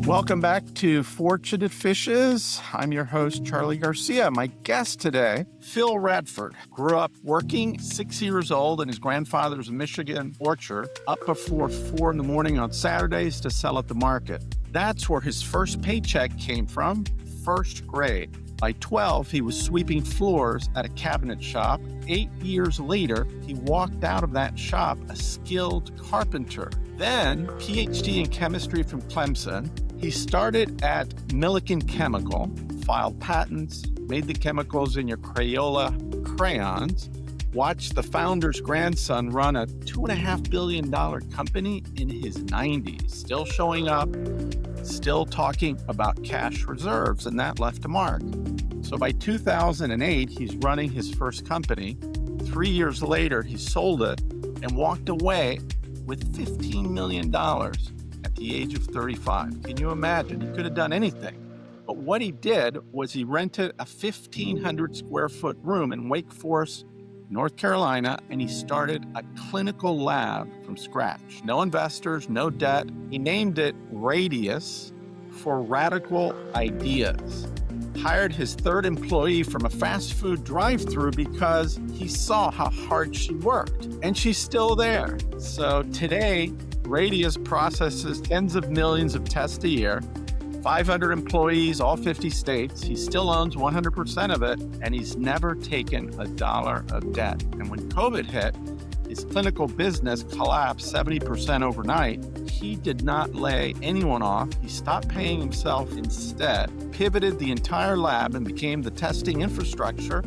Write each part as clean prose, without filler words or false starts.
Welcome back to Fortunate Fishes. I'm your host, Charlie Garcia. My guest today, Phil Radford, grew up working 6 years old in his grandfather's Michigan orchard up before 4 in the morning on Saturdays to sell at the market. That's where his first paycheck came from, first grade. By 12, he was sweeping floors at a cabinet shop. 8 years later, he walked out of that shop a skilled carpenter. Then, PhD in chemistry from Clemson. He started at Milliken Chemical, filed patents, made the chemicals in your Crayola crayons, watched the founder's grandson run a $2.5 billion company in his 90s, still showing up, still talking about cash reserves, and that left a mark. So by 2008, he's running his first company. 3 years later, he sold it and walked away with $15 million at the age of 35. Can you imagine? He could have done anything. But what he did was he rented a 1,500 square foot room in Wake Forest, North Carolina, and he started a clinical lab from scratch. No investors, no debt. He named it Radeas for Radical Ideas. Hired his third employee from a fast food drive-through because he saw how hard she worked, and she's still there. So today, Radeas processes tens of millions of tests a year, 500 employees, all 50 states. He still owns 100% of it, and he's never taken a dollar of debt. And when COVID hit, his clinical business collapsed 70% overnight. He did not lay anyone off. He stopped paying himself instead, pivoted the entire lab, and became the testing infrastructure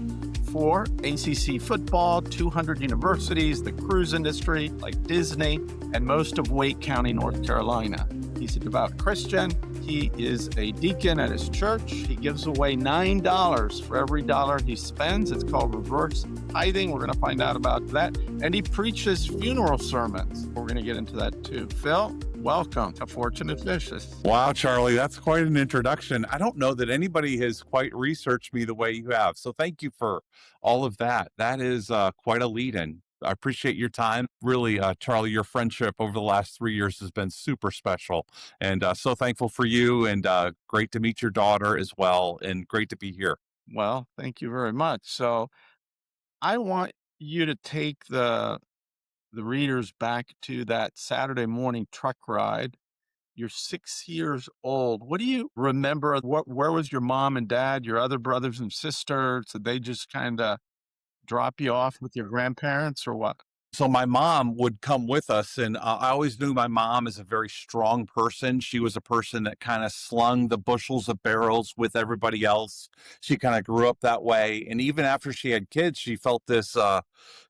for ACC football, 200 universities, the cruise industry like Disney, and most of Wake County, North Carolina. He's a devout Christian. He is a deacon at his church. He gives away $9 for every dollar he spends. It's called reverse tithing. We're going to find out about that. And he preaches funeral sermons. We're going to get into that too. Phil, welcome to Fortunate Fishes. Wow, Charlie, that's quite an introduction. I don't know that anybody has quite researched me the way you have. So thank you for all of that. That is quite a lead-in. I appreciate your time. Really, Charlie, your friendship over the last 3 years has been super special. And so thankful for you, and great to meet your daughter as well, and great to be here. Well, thank you very much. So I want you to take the readers back to that Saturday morning truck ride. You're 6 years old. What do you remember? Where was your mom and dad, your other brothers and sisters? Did they just kind of drop you off with your grandparents or what? So my mom would come with us, and I always knew my mom as a very strong person. She was a person that kind of slung the bushels of barrels with everybody else. She kind of grew up that way. And even after she had kids, she felt this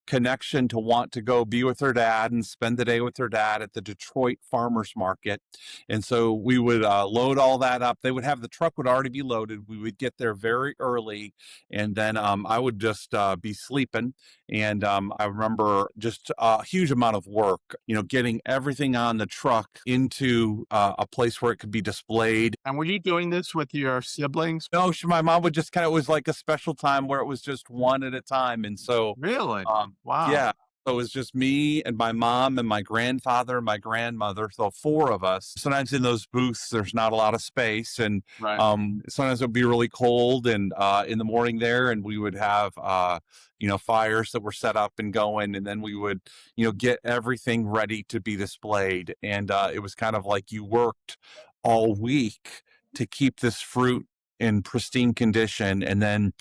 connection to want to go be with her dad and spend the day with her dad at the Detroit farmers market. And so we would load all that up. They would have, the truck would already be loaded. We would get there very early, and then I would just be sleeping. And I remember just a huge amount of work, getting everything on the truck into a place where it could be displayed. And were you doing this with your siblings? No, my mom would just kind of, it was like a special time where it was just one at a time. And so Really? Wow. yeah. So it was just me and my mom and my grandfather and my grandmother. So 4 of us. Sometimes in those booths, there's not a lot of space. And Right. Sometimes it would be really cold and in the morning there. And we would have, fires that were set up and going. And then we would, get everything ready to be displayed. And it was kind of like you worked all week to keep this fruit in pristine condition. And then,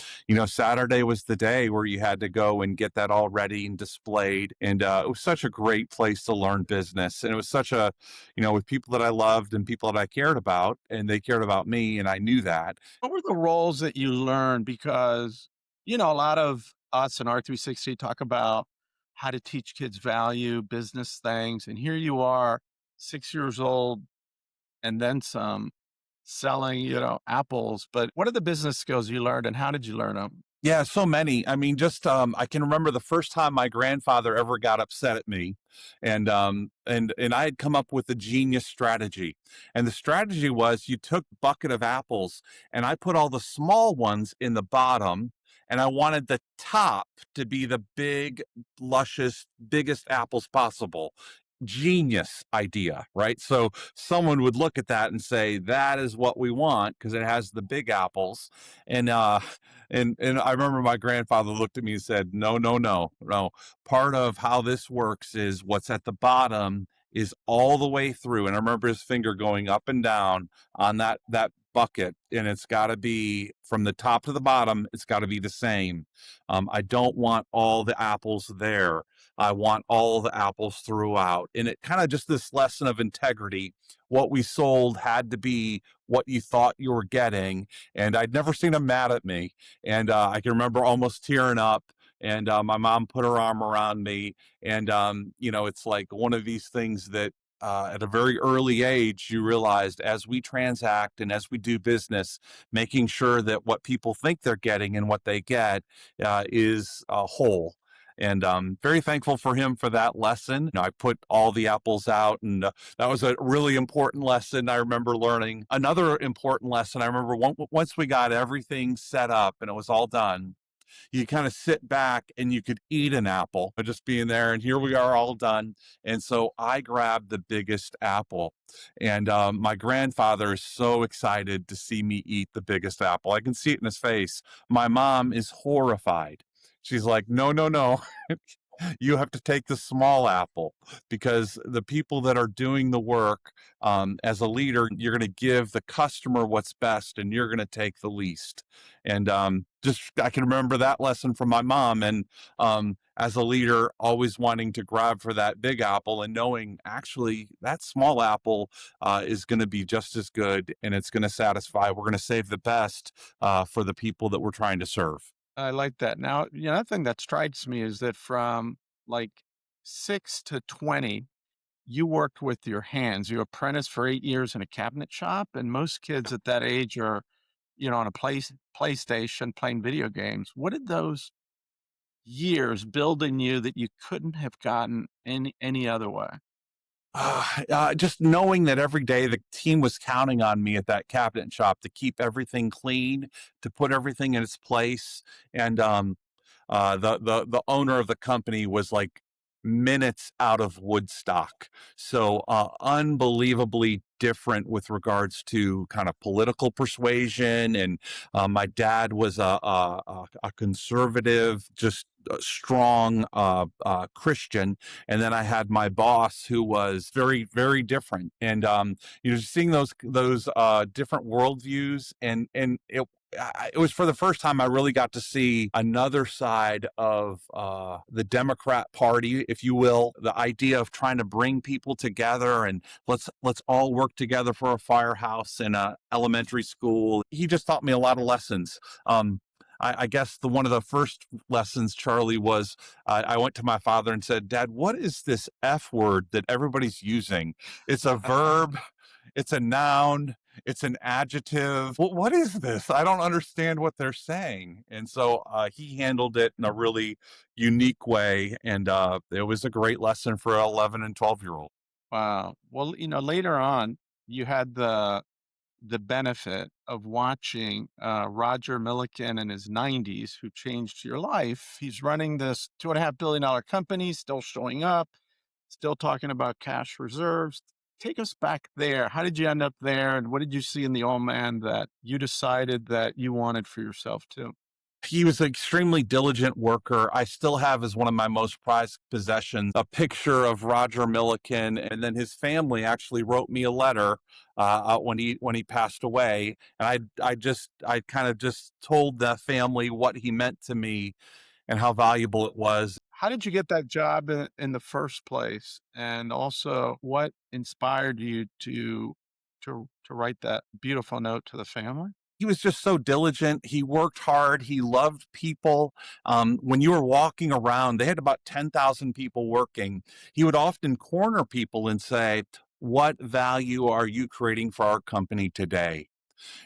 Saturday was the day where you had to go and get that all ready and displayed. And it was such a great place to learn business. And it was such a, with people that I loved and people that I cared about, and they cared about me. And I knew that. What were the roles that you learned? Because, a lot of us in R360 talk about how to teach kids value, business things. And here you are, 6 years old, and then some, selling, apples. But what are the business skills you learned, and how did you learn them? Yeah, so many. I mean, just I can remember the first time my grandfather ever got upset at me, and I had come up with a genius strategy. And the strategy was, you took a bucket of apples, and I put all the small ones in the bottom, and I wanted the top to be the big, luscious, biggest apples possible. genius idea, right? So someone would look at that and say, that is what we want because it has the big apples. And and I remember my grandfather looked at me and said, no, no, no, no. Part of how this works is what's at the bottom is all the way through. And I remember his finger going up and down on that bucket, and it's got to be from the top to the bottom, it's got to be the same. I don't want all the apples there. I want all the apples throughout. And it kind of just this lesson of integrity. What we sold had to be what you thought you were getting. And I'd never seen him mad at me. And I can remember almost tearing up. And my mom put her arm around me. And, it's like one of these things that at a very early age, you realized as we transact and as we do business, making sure that what people think they're getting and what they get is whole. And very thankful for him for that lesson. I put all the apples out, and that was a really important lesson I remember learning. Another important lesson I remember once we got everything set up and it was all done, you kind of sit back and you could eat an apple just being there. And here we are all done. And so I grabbed the biggest apple. And my grandfather is so excited to see me eat the biggest apple. I can see it in his face. My mom is horrified. She's like, no, no, no. You have to take the small apple because the people that are doing the work as a leader, you're going to give the customer what's best and you're going to take the least. And just I can remember that lesson from my mom. And as a leader, always wanting to grab for that big apple and knowing actually that small apple is going to be just as good and it's going to satisfy. We're going to save the best for the people that we're trying to serve. I like that. Now, another thing that strikes me is that from like 6 to 20, you worked with your hands. You apprenticed for 8 years in a cabinet shop, and most kids at that age are, on a PlayStation playing video games. What did those years build in you that you couldn't have gotten any other way? Just knowing that every day the team was counting on me at that cabinet shop to keep everything clean, to put everything in its place, and the owner of the company was like minutes out of Woodstock, so unbelievably different with regards to kind of political persuasion. And my dad was a conservative, just a strong Christian, and then I had my boss who was very, very different. And just seeing those different worldviews, and it was for the first time I really got to see another side of the Democrat Party, if you will, the idea of trying to bring people together and let's all work together for a firehouse in a elementary school. He just taught me a lot of lessons. I guess one of the first lessons, Charlie, was I went to my father and said, Dad, what is this F word that everybody's using? It's a verb. It's a noun. It's an adjective. What is this? I don't understand what they're saying. And so he handled it in a really unique way. And it was a great lesson for an 11 and 12-year-old. Wow. Well, later on, you had the benefit of watching Roger Millikan in his 90s, who changed your life. He's running this $2.5 billion company, still showing up, still talking about cash reserves. Take us back there. How did you end up there? And what did you see in the old man that you decided that you wanted for yourself too? He was an extremely diligent worker. I still have as one of my most prized possessions a picture of Roger Millikan, and then his family actually wrote me a letter when he passed away, and I kind of just told the family what he meant to me and how valuable it was. How did you get that job in the first place? And also, what inspired you to write that beautiful note to the family? He was just so diligent. He worked hard. He loved people. When you were walking around, they had about 10,000 people working. He would often corner people and say, what value are you creating for our company today?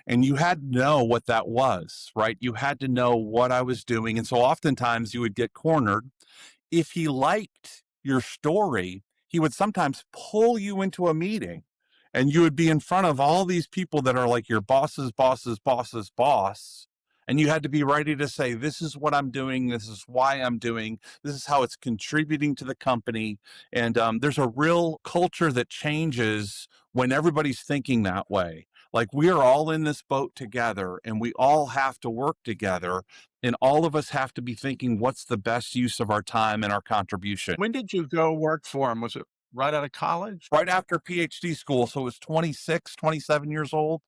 And you had to know what that was, right? You had to know what I was doing. And so oftentimes you would get cornered. If he liked your story, he would sometimes pull you into a meeting and you would be in front of all these people that are like your boss's boss's boss's boss. And you had to be ready to say, this is what I'm doing. This is why I'm doing. This is how it's contributing to the company. And there's a real culture that changes when everybody's thinking that way. Like we are all in this boat together and we all have to work together. And all of us have to be thinking, what's the best use of our time and our contribution? When did you go work for him? Was it right out of college? Right after PhD school. So it was 26, 27 years old.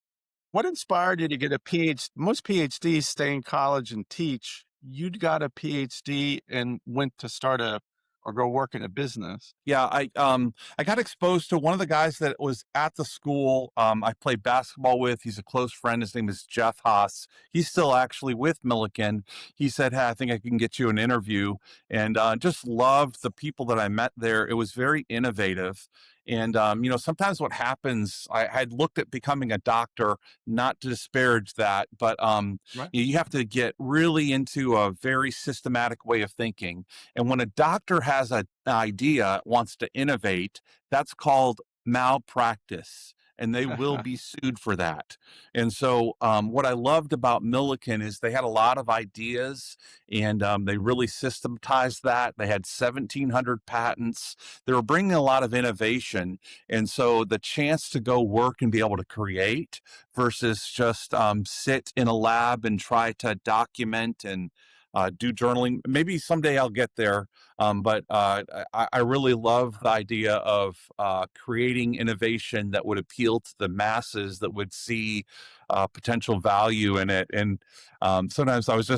What inspired you to get a PhD? Most PhDs stay in college and teach. You'd got a PhD and went to start a or go work in a business. Yeah, I got exposed to one of the guys that was at the school I played basketball with. He's a close friend. His name is Jeff Haas. He's still actually with Milliken. He said, "Hey, I think I can get you an interview." And just loved the people that I met there. It was very innovative. And sometimes what happens, I had looked at becoming a doctor, not to disparage that, but Right. you have to get really into a very systematic way of thinking. And when a doctor has an idea, wants to innovate, that's called malpractice. And they will be sued for that. And so, what I loved about Milliken is they had a lot of ideas and they really systematized that. They had 1,700 patents. They were bringing a lot of innovation. And so, the chance to go work and be able to create versus just sit in a lab and try to document and do journaling. Maybe someday I'll get there. But I really love the idea of creating innovation that would appeal to the masses that would see potential value in it. And sometimes I was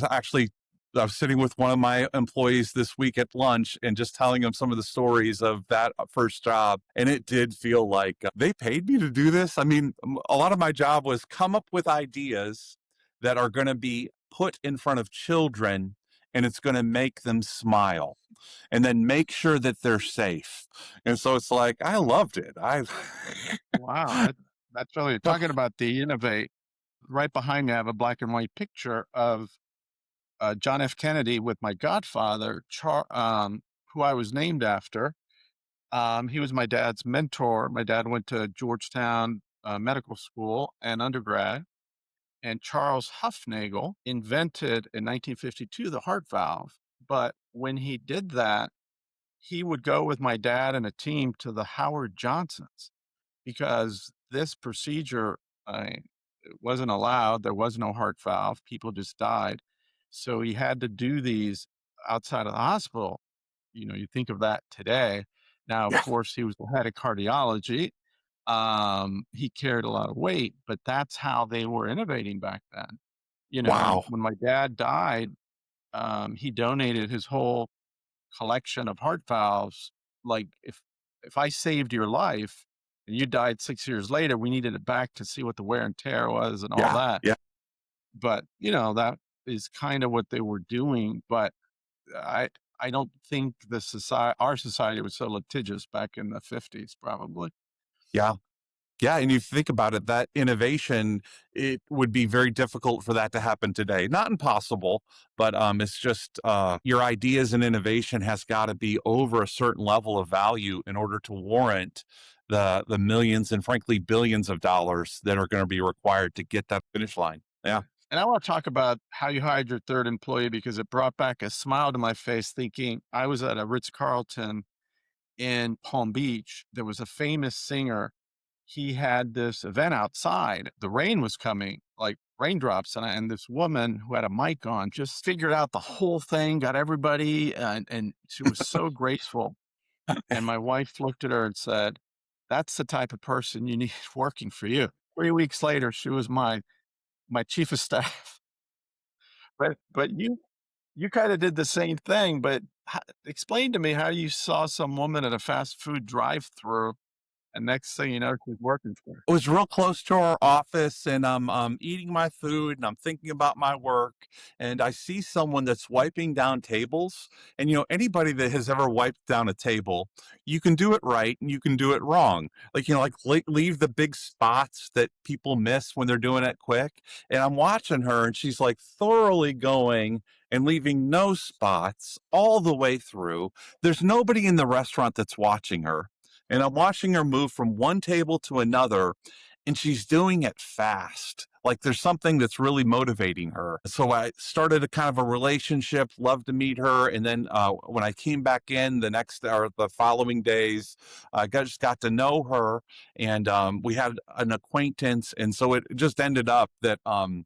sitting with one of my employees this week at lunch and just telling him some of the stories of that first job. And it did feel like they paid me to do this. I mean, a lot of my job was come up with ideas that are going to be put in front of children and it's going to make them smile and then make sure that they're safe. And so it's like, I loved it. Wow, that's really talking about the innovate. Right behind me, I have a black and white picture of John F. Kennedy with my godfather, who I was named after. He was my dad's mentor. My dad went to Georgetown Medical School and undergrad. And Charles Huffnagel invented in 1952 the heart valve. But when he did that, he would go with my dad and a team to the Howard Johnsons because this procedure it wasn't allowed. There was no heart valve. People just died. So he had to do these outside of the hospital. You think of that today. Now, of Yeah. course, he was the head of cardiology. He carried a lot of weight, but that's how they were innovating back then. And Wow. when my dad died, he donated his whole collection of heart valves. Like if I saved your life and you died 6 years later, we needed it back to see what the wear and tear was and all Yeah. that. Yeah. But that is kind of what they were doing. But I I don't think our society was so litigious back in the 50s, probably. Yeah. Yeah, and you think about it, that innovation, it would be very difficult for that to happen today. Not impossible, but it's just your ideas and innovation has got to be over a certain level of value in order to warrant the millions and frankly billions of dollars that are going to be required to get that finish line. Yeah. And I want to talk about how you hired your third employee because it brought back a smile to my face thinking I was at a Ritz-Carlton in Palm Beach. There was a famous singer. He had this event outside. The rain was coming, like raindrops, and this woman who had a mic on just figured out the whole thing, got everybody, and she was so graceful. And my wife looked at her and said, "That's the type of person you need working for you." 3 weeks later, she was my chief of staff. But you kind of did the same thing. But explain to me how you saw some woman at a fast food drive-through, and next thing you know, she's working for you. It was real close to our office and I'm eating my food and I'm thinking about my work and I see someone that's wiping down tables and anybody that has ever wiped down a table, you can do it right and you can do it wrong. Like leave the big spots that people miss when they're doing it quick. And I'm watching her and she's like thoroughly going and leaving no spots all the way through. There's nobody in the restaurant that's watching her and I'm watching her move from one table to another. and she's doing it fast. Like there's something that's really motivating her. So I started a kind of a relationship, loved to meet her. And then when I came back in the next or the following days, just got to know her, and we had an acquaintance. And so it just ended up that um,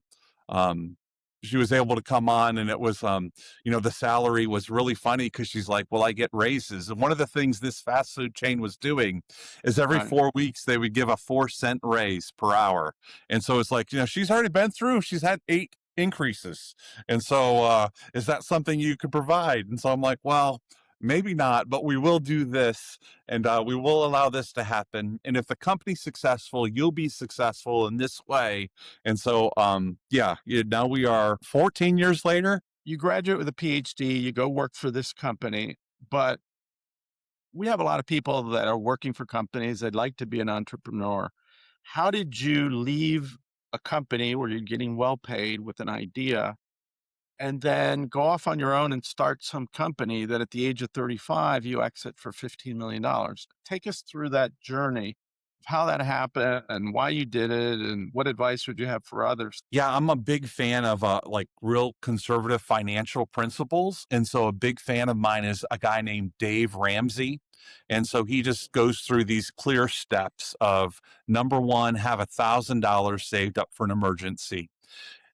she was able to come on, and it was the salary was really funny because she's like, well, I get raises. And one of the things this fast food chain was doing is every Right. 4 weeks they would give a 4-cent raise per hour. And so it's like, she's already been through, she's had 8 increases. And so is that something you could provide? And so I'm like, well, maybe not, but we will do this, and we will allow this to happen. And if the company's successful, you'll be successful in this way. And so, now we are 14 years later. You graduate with a PhD, you go work for this company, but we have a lot of people that are working for companies. They'd like to be an entrepreneur. How did you leave a company where you're getting well paid with an idea and then go off on your own and start some company that at the age of 35, you exit for $15 million? Take us through that journey of how that happened and why you did it, and what advice would you have for others? Yeah, I'm a big fan of like real conservative financial principles. And so a big fan of mine is a guy named Dave Ramsey. And so he just goes through these clear steps of number one, have $1,000 saved up for an emergency.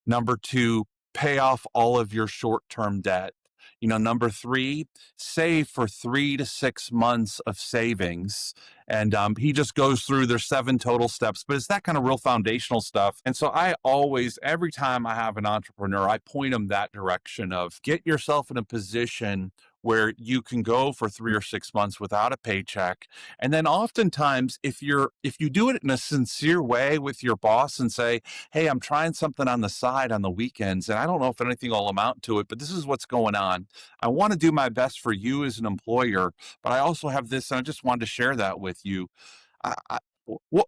Number two, pay off all of your short term debt. Number three, save for 3 to 6 months of savings. And he just goes through, there's 7 total steps, but it's that kind of real foundational stuff. And so I always, every time I have an entrepreneur, I point them that direction of get yourself in a position where you can go for 3 or 6 months without a paycheck. And then oftentimes if you do it in a sincere way with your boss and say, hey, I'm trying something on the side on the weekends, and I don't know if anything will amount to it, but this is what's going on. I want to do my best for you as an employer, but I also have this, and I just wanted to share that with you. I,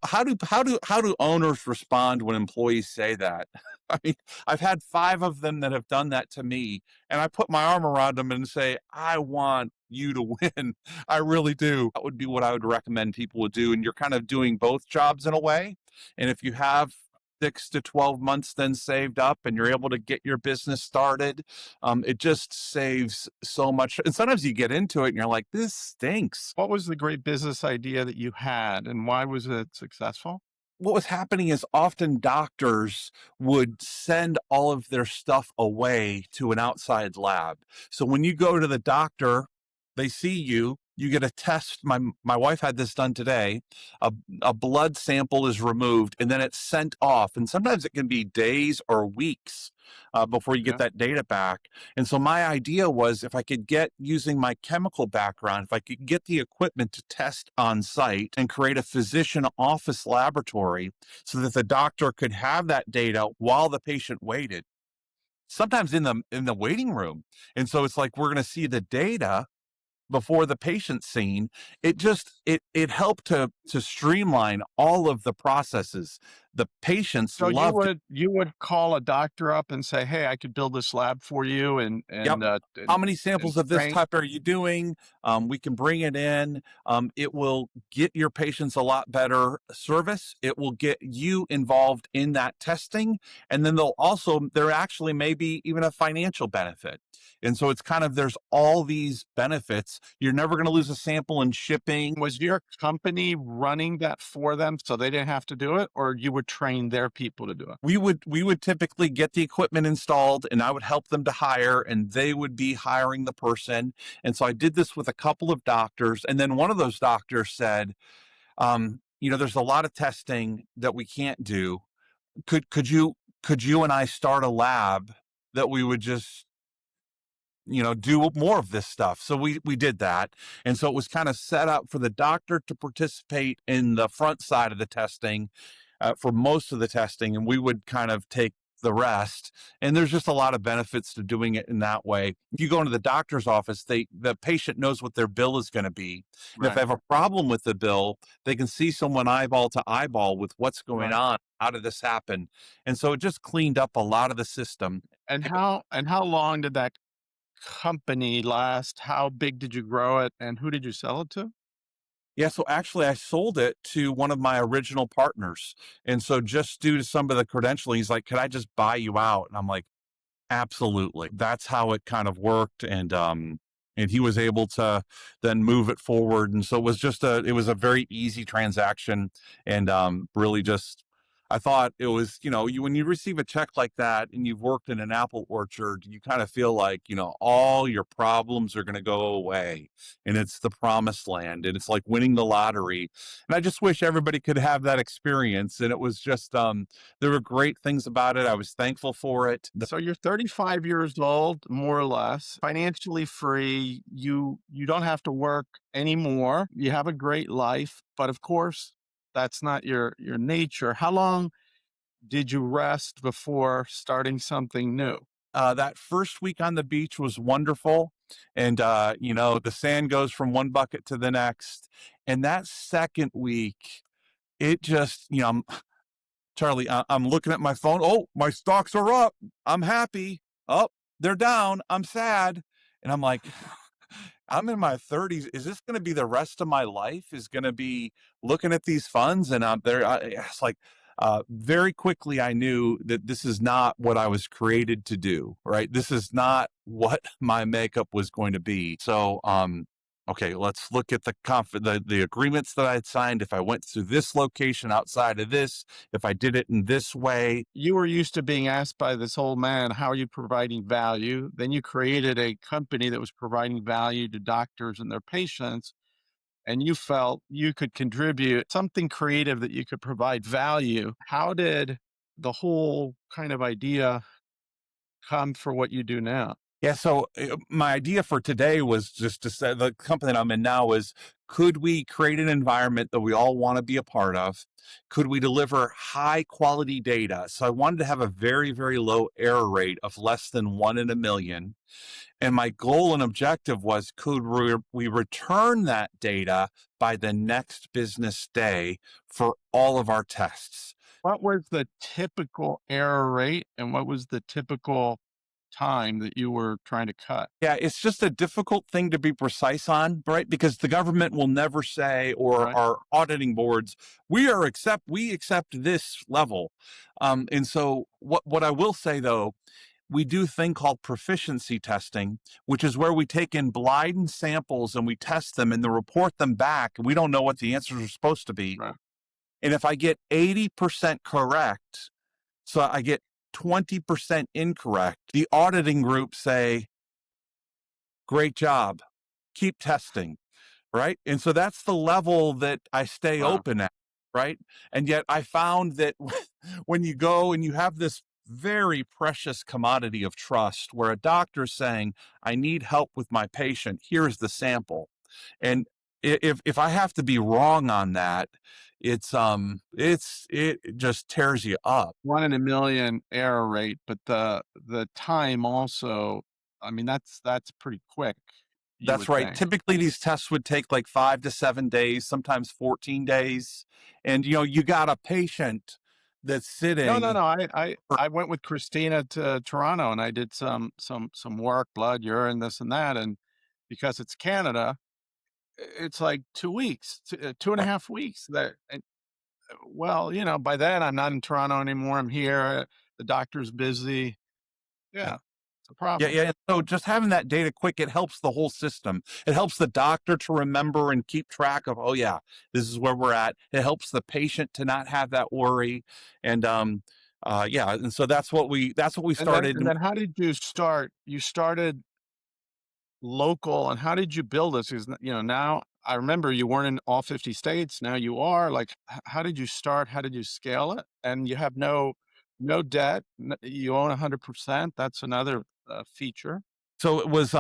how do owners respond when employees say that? I mean, I've had 5 of them that have done that to me, and I put my arm around them and say, I want you to win. I really do. That would be what I would recommend people would do. And you're kind of doing both jobs in a way. And if you have 6 to 12 months then saved up and you're able to get your business started, it just saves so much. And sometimes you get into it and you're like, this stinks. What was the great business idea that you had, and why was it successful? What was happening is often doctors would send all of their stuff away to an outside lab. So when you go to the doctor, they see you, you get a test. My wife had this done today. A blood sample is removed and then it's sent off. And sometimes it can be days or weeks before you get Yeah. that data back. And so my idea was if I could get, using my chemical background, if I could get the equipment to test on site and create a physician office laboratory so that the doctor could have that data while the patient waited, sometimes in the waiting room. And so it's like we're going to see the data before the patient's seen. It helped to streamline all of the processes. The patients So you loved it. would call a doctor up and say, "Hey, I could build this lab for you," and Yep. and uh, How and many and samples of this train. type are you doing? We can bring it in. It will get your patients a lot better service. It will get you involved in that testing. And then there actually may be even a financial benefit. And so it's kind of, there's all these benefits. You're never going to lose a sample in shipping. Was your company running that for them so they didn't have to do it, or you would train their people to do it? We would typically get the equipment installed and I would help them to hire, and they would be hiring the person. And so I did this with a couple of doctors. And then one of those doctors said, there's a lot of testing that we can't do. Could you and I start a lab that we would just do more of this stuff? So we did that. And so it was kind of set up for the doctor to participate in the front side of the testing for most of the testing, and we would kind of take the rest. And there's just a lot of benefits to doing it in that way. If you go into the doctor's office, the patient knows what their bill is going to be. And if they Right, have a problem with the bill, they can see someone eyeball to eyeball with what's going right. on. How did this happen? And so it just cleaned up a lot of the system. And how long did that company last? How big did you grow it, and who did you sell it to? Yeah, so actually I sold it to one of my original partners. And so just due to some of the credentialing, he's like, could I just buy you out? And I'm like, absolutely. That's how it kind of worked. And he was able to then move it forward. And so it was a very easy transaction. And really just, I thought it was, when you receive a check like that and you've worked in an apple orchard, you kind of feel like, all your problems are going to go away and it's the promised land and it's like winning the lottery. And I just wish everybody could have that experience. And it was just, there were great things about it. I was thankful for it. So you're 35 years old, more or less, financially free. You don't have to work anymore. You have a great life, but of course, that's not your nature. How long did you rest before starting something new? That first week on the beach was wonderful. And, the sand goes from one bucket to the next. And that second week, it just, Charlie, I'm looking at my phone. Oh, my stocks are up. I'm happy. Oh, they're down. I'm sad. And I'm like, I'm in my 30s. Is this going to be the rest of my life? Is going to be looking at these funds? And I'm there. It's like, very quickly, I knew that this is not what I was created to do, right? This is not what my makeup was going to be. So, okay, let's look at the agreements that I had signed. If I went through this location outside of this, if I did it in this way. You were used to being asked by this old man, how are you providing value? Then you created a company that was providing value to doctors and their patients. And you felt you could contribute something creative that you could provide value. How did the whole kind of idea come for what you do now? Yeah, so my idea for today was just to say the company that I'm in now is, could we create an environment that we all want to be a part of? Could we deliver high quality data? So I wanted to have a very, very low error rate of less than 1 in a million. And my goal and objective was, could we return that data by the next business day for all of our tests? What was the typical error rate and what was the typical time that you were trying to cut? Yeah, it's just a difficult thing to be precise on, right? Because the government will never say, or Right. our auditing boards, we accept this level. And so what I will say though, we do a thing called proficiency testing, which is where we take in blind samples and we test them and then report them back. We don't know what the answers are supposed to be. Right. And if I get 80% correct, so I get 20% incorrect, the auditing group say, great job, keep testing, right? And so that's the level that I stay Wow. open at, right? And yet I found that when you go and you have this very precious commodity of trust where a doctor's saying, I need help with my patient, here's the sample. And if I have to be wrong on that, it just tears you up. 1 in a million error rate, but the time also, I mean, that's pretty quick, you That's would right. think. Typically, these tests would take like 5 to 7 days, sometimes 14 days. And, you got a patient that's No, no, sitting. no. I went with Christina to Toronto and I did some work, blood, urine, this and that. And because it's Canada, it's like 2 weeks, 2.5 weeks. Well, by then I'm not in Toronto anymore. I'm here. The doctor's busy. Yeah, it's a Yeah, problem. yeah. And so just having that data quick, it helps the whole system. It helps the doctor to remember and keep track of, oh yeah, this is where we're at. It helps the patient to not have that worry. And yeah, and so that's what we And then, started. and then how did you start? You started local, and how did you build this? Because now I remember you weren't in all 50 states. Now you are. Like, how did you start? How did you scale it? And you have no debt. You own 100%. That's another feature. So it was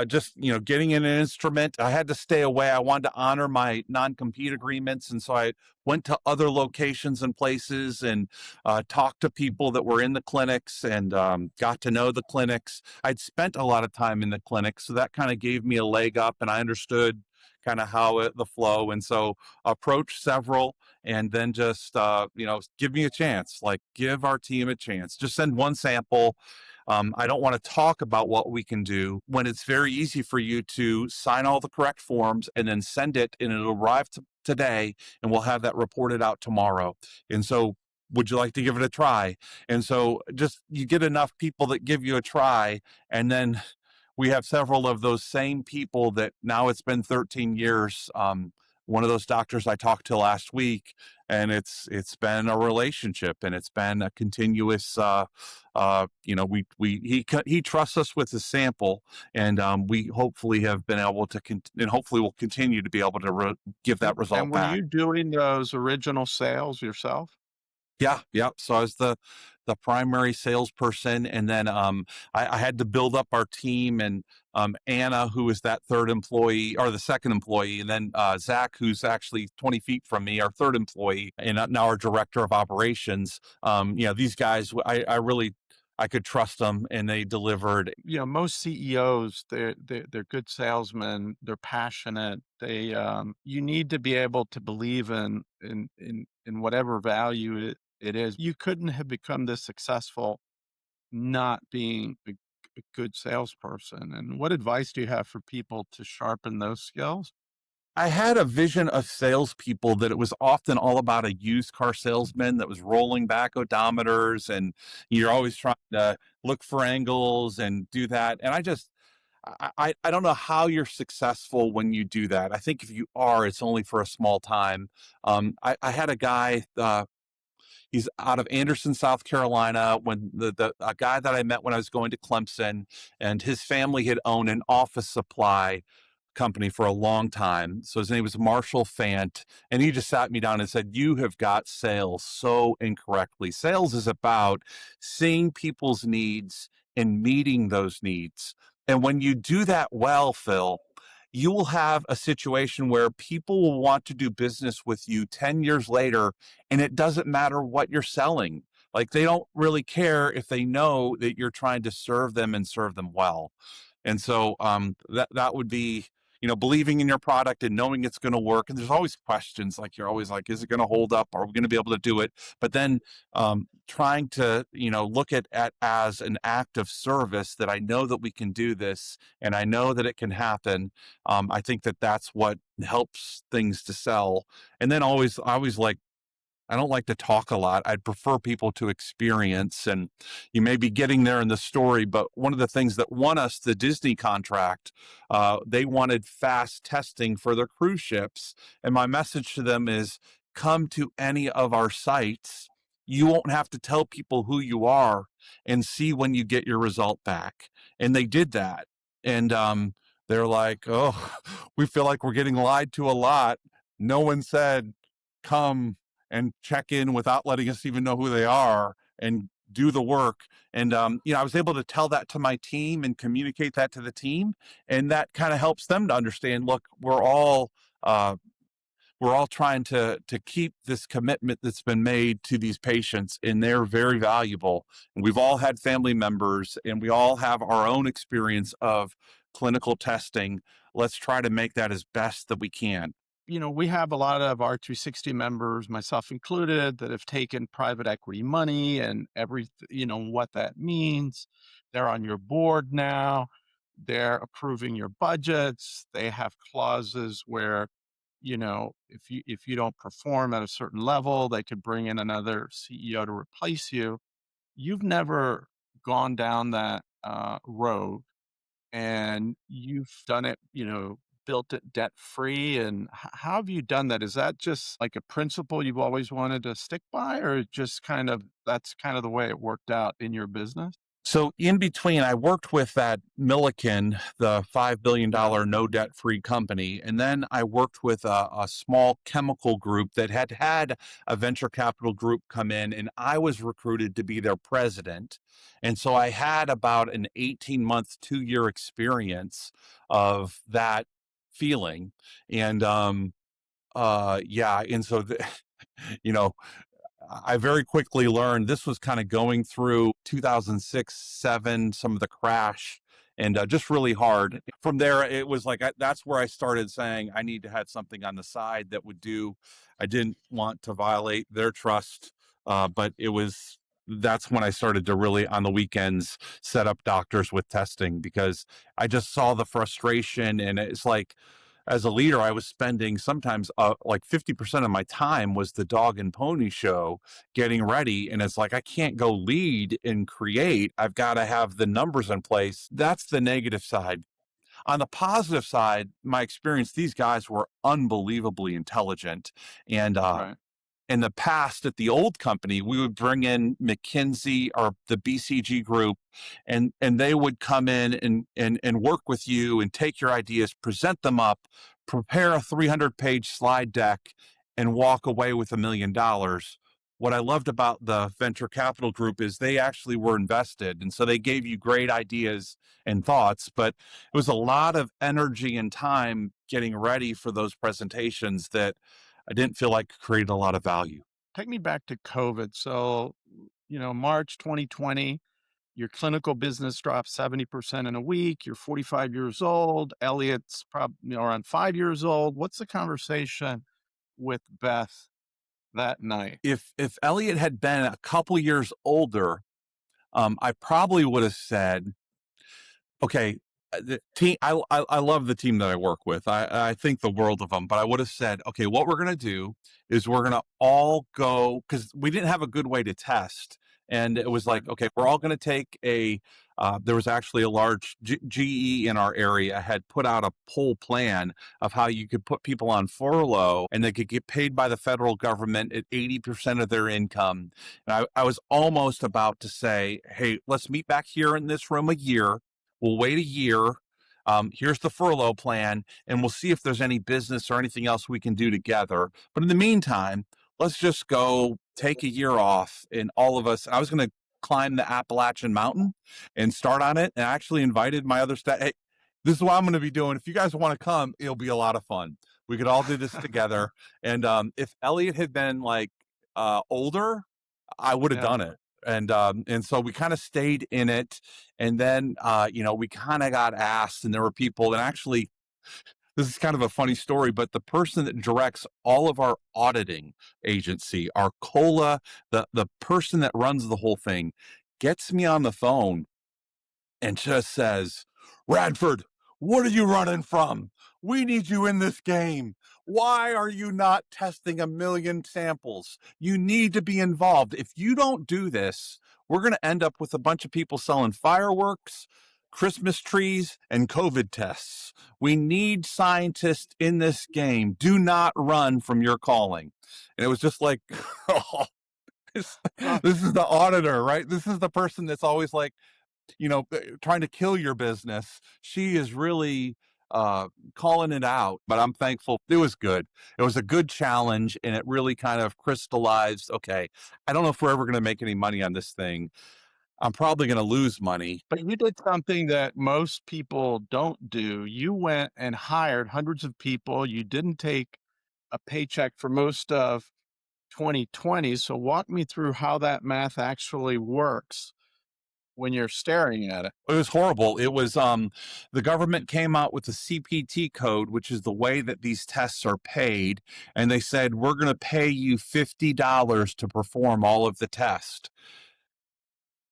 just getting in an instrument. I had to stay away. I wanted to honor my non-compete agreements, and so I went to other locations and places and talked to people that were in the clinics and got to know the clinics. I'd spent a lot of time in the clinics, so that kind of gave me a leg up, and I understood kind of the flow. And so approached several, and then just give me a chance, like give our team a chance. Just send one sample. I don't want to talk about what we can do when it's very easy for you to sign all the correct forms and then send it, and it'll arrive today, and we'll have that reported out tomorrow. And so, would you like to give it a try? And so, just you get enough people that give you a try, and then we have several of those same people that now it's been 13 years. One of those doctors I talked to last week, and it's been a relationship, and it's been a continuous. He trusts us with his sample, and we hopefully have been able to, and hopefully we'll continue to be able to give that result And were back. you doing those original sales yourself? Yeah. So I was the primary salesperson, and then I had to build up our team, and Anna, who was that third employee or the second employee, and then Zach, who's actually 20 feet from me, our third employee, and now our director of operations. These guys, I could trust them, and they delivered. Most CEOs, they're good salesmen. They're passionate. You need to be able to believe in whatever value it is. You couldn't have become this successful not being a good salesperson. And what advice do you have for people to sharpen those skills? I had a vision of salespeople that it was often all about a used car salesman that was rolling back odometers, and you're always trying to look for angles and do that. And I don't know how you're successful when you do that. I think if you are, it's only for a small time. I had a guy. He's out of Anderson, South Carolina. When a guy that I met when I was going to Clemson, and his family had owned an office supply company for a long time. So his name was Marshall Fant. And he just sat me down and said, "You have got sales so incorrectly. Sales is about seeing people's needs and meeting those needs. And when you do that well, Phil, you will have a situation where people will want to do business with you 10 years later, and it doesn't matter what you're selling. Like, they don't really care if they know that you're trying to serve them and serve them well." And so that would be, believing in your product and knowing it's going to work. And there's always questions, like you're always like, is it going to hold up? Are we going to be able to do it? But then trying to, look at as an act of service, that I know that we can do this, and I know that it can happen. I think that that's what helps things to sell. And then I always like, I don't like to talk a lot. I'd prefer people to experience. And you may be getting there in the story, but one of the things that won us the Disney contract, they wanted fast testing for their cruise ships. And my message to them is, come to any of our sites. You won't have to tell people who you are, and see when you get your result back. And they did that. And they're like, oh, we feel like we're getting lied to a lot. No one said, come and check in without letting us even know who they are, and do the work. And I was able to tell that to my team and communicate that to the team, and that kind of helps them to understand, look, uh, we're all trying to keep this commitment that's been made to these patients, and they're very valuable. And we've all had family members, and we all have our own experience of clinical testing. Let's try to make that as best that we can. We have a lot of our 360 members, myself included, that have taken private equity money and what that means. They're on your board now. They're approving your budgets. They have clauses where, if you don't perform at a certain level, they could bring in another CEO to replace you. You've never gone down that road, and you've done it, built it debt free. And how have you done that? Is that just like a principle you've always wanted to stick by, or just that's kind of the way it worked out in your business? So in between, I worked with that Milliken, the $5 billion no debt free company. And then I worked with a small chemical group that had a venture capital group come in, and I was recruited to be their president. And so I had about an 18-month, 2-year experience of that feeling. And yeah. And so, you know, I very quickly learned this was kind of going through 2006, 7, some of the crash, and just really hard. From there, it was like that's where I started saying I need to have something on the side that would do. I didn't want to violate their trust, but it was that's when I started to really on the weekends set up doctors with testing, because I just saw the frustration. And it's like, as a leader, I was spending sometimes like 50% of my time was the dog and pony show getting ready. And it's like, I can't go lead and create. I've got to have the numbers in place. That's the negative side. On the positive side, my experience, these guys were unbelievably intelligent. And Right. in the past at the old company, we would bring in McKinsey or the BCG group, and they would come in and work with you and take your ideas, present them up, prepare a 300-page slide deck, and walk away with $1 million. What I loved about the venture capital group is they actually were invested. And so they gave you great ideas and thoughts, but it was a lot of energy and time getting ready for those presentations that I didn't feel like created a lot of value. Take me back to COVID. So, March 2020, your clinical business dropped 70% in a week. You're 45 years old. Elliot's probably around 5 years old. What's the conversation with Beth that night? If Elliot had been a couple years older, I probably would have said, okay, the team. I love the team that I work with. I think the world of them. But I would have said, okay, what we're gonna do is we're gonna all go, because we didn't have a good way to test, and it was Right. like, okay, we're all gonna take a. There was actually a large GE in our area had put out a poll plan of how you could put people on furlough and they could get paid by the federal government at 80% of their income. And I was almost about to say, hey, let's meet back here in this room a year. We'll wait a year. Here's the furlough plan, and we'll see if there's any business or anything else we can do together. But in the meantime, let's just go take a year off. And all of us, I was going to climb the Appalachian Mountain and start on it. And I actually invited my other staff. Hey, this is what I'm going to be doing. If you guys want to come, it'll be a lot of fun. We could all do this together. And if Elliot had been like older, I would have Yeah. done it. And so we kind of stayed in it. And then we kind of got asked, and there were people, and actually this is kind of a funny story, but the person that directs all of our auditing agency, our COLA, the person that runs the whole thing, gets me on the phone and just says, Radford, what are you running from? We need you in this game. Why are you not testing 1 million samples? You need to be involved. If you don't do this, we're going to end up with a bunch of people selling fireworks, Christmas trees, and COVID tests. We need scientists in this game. Do not run from your calling. And it was just like, oh, this, Huh. this is the auditor, right? This is the person that's always like, trying to kill your business. She is really calling it out, but I'm thankful. It was good. It was a good challenge, and it really kind of crystallized, okay, I don't know if we're ever going to make any money on this thing. I'm probably going to lose money. But you did something that most people don't do. You went and hired hundreds of people. You didn't take a paycheck for most of 2020. So walk me through how that math actually works when you're staring at it. It was horrible. It was the government came out with the CPT code, which is the way that these tests are paid, and they said, we're going to pay you $50 to perform all of the tests.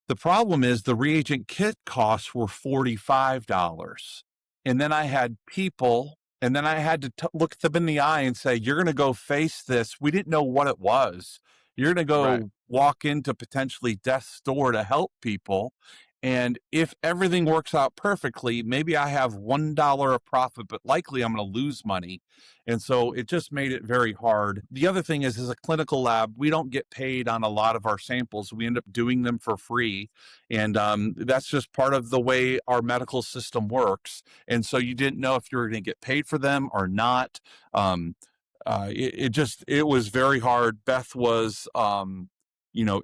The problem is the reagent kit costs were $45. And then I had people, and then I had to look them in the eye and say, you're going to go face this. We didn't know what it was. You're going to Right. go walk into potentially death's door to help people. And if everything works out perfectly, maybe I have $1 of profit, but likely I'm going to lose money. And so it just made it very hard. The other thing is, as a clinical lab, we don't get paid on a lot of our samples. We end up doing them for free. And that's just part of the way our medical system works. And so you didn't know if you were going to get paid for them or not. It was very hard. Beth was,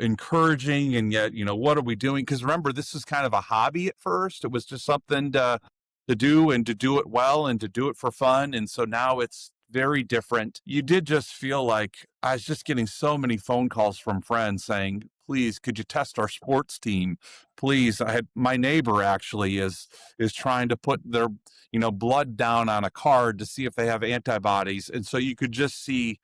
encouraging, and yet, what are we doing? Because remember, this is kind of a hobby at first. It was just something to do, and to do it well, and to do it for fun. And so now it's very different. You did just feel like I was just getting so many phone calls from friends saying, please, could you test our sports team? Please. I had my neighbor actually is trying to put their, blood down on a card to see if they have antibodies. And so you could just see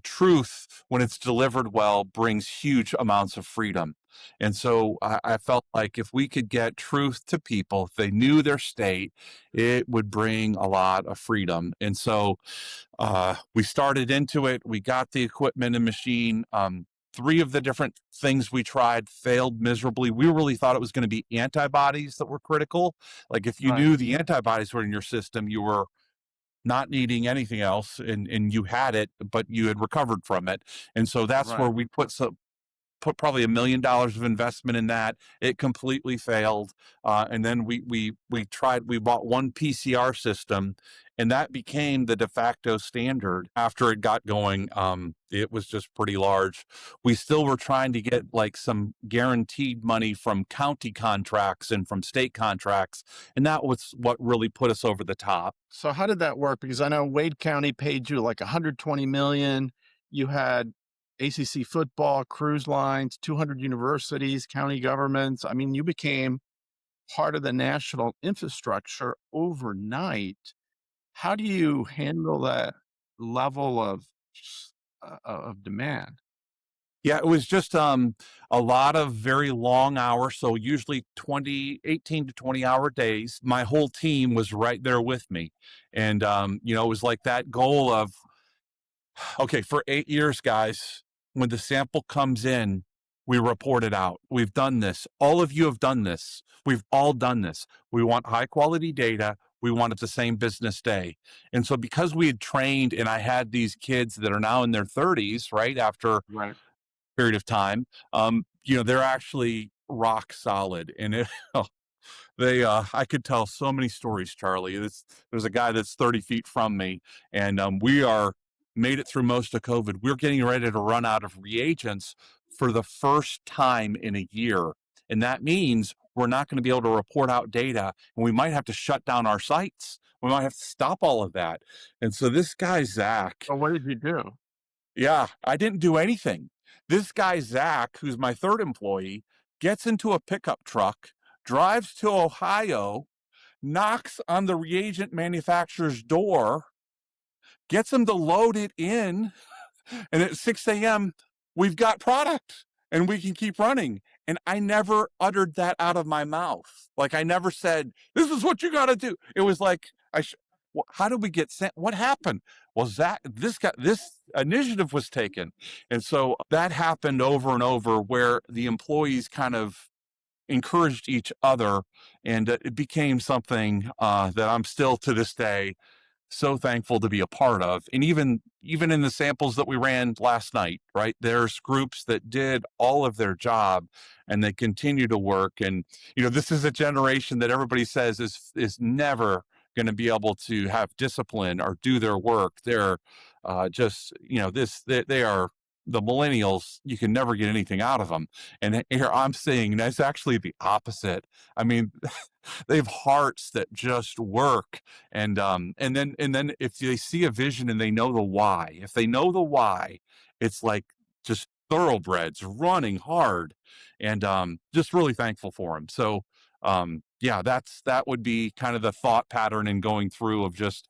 truth, when it's delivered well, brings huge amounts of freedom. And so I felt like if we could get truth to people, if they knew their state, it would bring a lot of freedom. And so we started into it. We got the equipment and machine. Three of the different things we tried failed miserably. We really thought it was going to be antibodies that were critical. Like if you Right. knew the antibodies were in your system, you were not needing anything else, and you had it, but you had recovered from it. And so that's where Right. we put probably $1 million of investment in that. It completely failed, and then we bought one PCR system, and that became the de facto standard after it got going. It was just pretty large. We still were trying to get like some guaranteed money from county contracts and from state contracts, and that was what really put us over the top. So how did that work? Because I know Wade County paid you like 120 million. You had ACC football, cruise lines, 200 universities, county governments. I mean, you became part of the national infrastructure overnight. How do you handle that level of demand? Yeah, it was just a lot of very long hours. So usually 18 to 20-hour days. My whole team was right there with me. And, it was like that goal of, okay, for 8 years, guys, when the sample comes in, we report it out. We've done this. All of you have done this. We've all done this. We want high quality data. We want it the same business day. And so because we had trained and I had these kids that are now in their 30s, right after Right. period of time, they're actually rock solid. And I could tell so many stories, Charlie. There's a guy that's 30 feet from me, and we are made it through most of COVID. We're getting ready to run out of reagents for the first time in a year. And that means we're not going to be able to report out data, and we might have to shut down our sites. We might have to stop all of that. And so this guy, Zach, Well, what did you do? yeah, I didn't do anything. This guy, Zach, who's my third employee, gets into a pickup truck, drives to Ohio, knocks on the reagent manufacturer's door, gets him to load it in, and at 6 a.m., we've got product and we can keep running. And I never uttered that out of my mouth. Like I never said, this is what you got to do. It was like, how did we get sent? What happened? Well, this initiative was taken. And so that happened over and over where the employees kind of encouraged each other. And it became something that I'm still to this day so thankful to be a part of. And even in the samples that we ran last night, right, there's groups that did all of their job and they continue to work. And this is a generation that everybody says is never going to be able to have discipline or do their work. They're just they are the millennials. You can never get anything out of them. And here I'm saying that's actually the opposite. I mean, they have hearts that just work. And then if they see a vision and they know the why, if they know the why, it's like just thoroughbreds running hard. And just really thankful for them. So yeah, that would be kind of the thought pattern in going through of just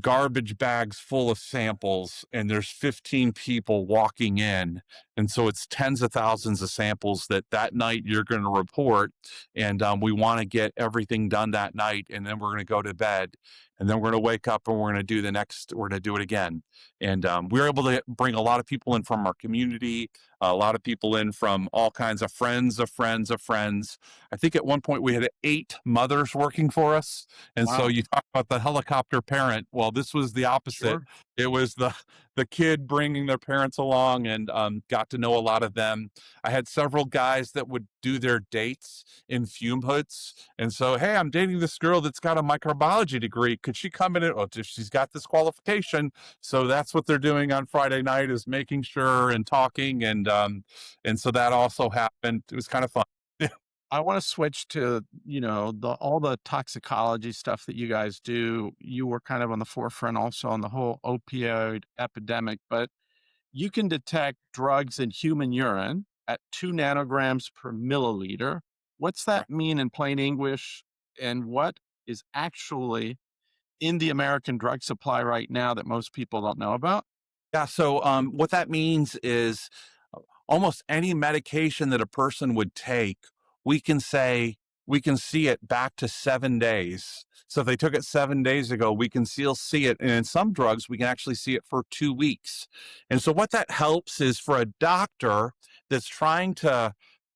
garbage bags full of samples, and there's 15 people walking in, and so it's tens of thousands of samples that night you're going to report. And we want to get everything done that night, and then we're going to go to bed, and then we're going to wake up and we're going to do it again. And we were able to bring a lot of people in from our community, a lot of people in from all kinds of friends of friends of friends. I think at one point we had 8 mothers working for us. And so Wow. you talk about the helicopter parent. Well, this was the opposite. Sure. It was the kid bringing their parents along, and got to know a lot of them. I had several guys that would do their dates in fume hoods. And so, hey, I'm dating this girl that's got a microbiology degree. Could she come in? She's got this qualification. So that's what they're doing on Friday night, is making sure and talking. And so that also happened. It was kind of fun. I want to switch to, all the toxicology stuff that you guys do. You were kind of on the forefront also on the whole opioid epidemic, but you can detect drugs in human urine at 2 nanograms per milliliter. What's that mean in plain English? And what is actually in the American drug supply right now that most people don't know about? Yeah. So what that means is almost any medication that a person would take, we can say we can see it back to 7 days. So if they took it 7 days ago, we can still see it. And in some drugs, we can actually see it for 2 weeks. And so what that helps is for a doctor that's trying to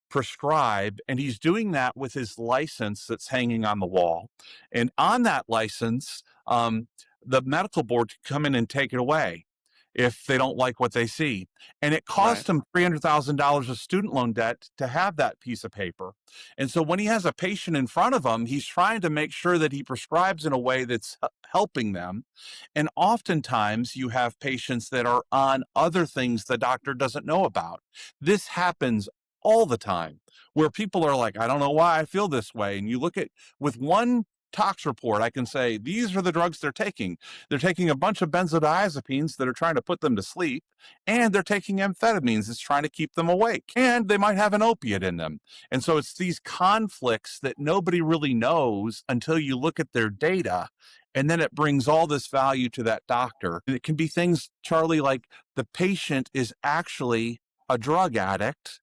prescribe, and he's doing that with his license that's hanging on the wall. And on that license, the medical board can come in and take it away if they don't like what they see. And it Right. cost him $300,000 of student loan debt to have that piece of paper. And so when he has a patient in front of him, he's trying to make sure that he prescribes in a way that's helping them. And oftentimes you have patients that are on other things the doctor doesn't know about. This happens all the time where people are like, I don't know why I feel this way. And you look at with one tox report, I can say, these are the drugs they're taking. They're taking a bunch of benzodiazepines that are trying to put them to sleep, and they're taking amphetamines that's trying to keep them awake, and they might have an opiate in them. And so it's these conflicts that nobody really knows until you look at their data. And then it brings all this value to that doctor. And it can be things, Charlie, like the patient is actually a drug addict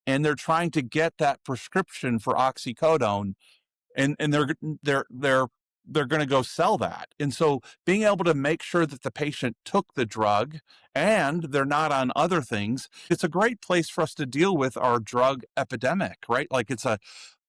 and they're trying to get that prescription for oxycodone, and they're going to go sell that. And so being able to make sure that the patient took the drug and they're not on other things, it's a great place for us to deal with our drug epidemic, right? Like it's a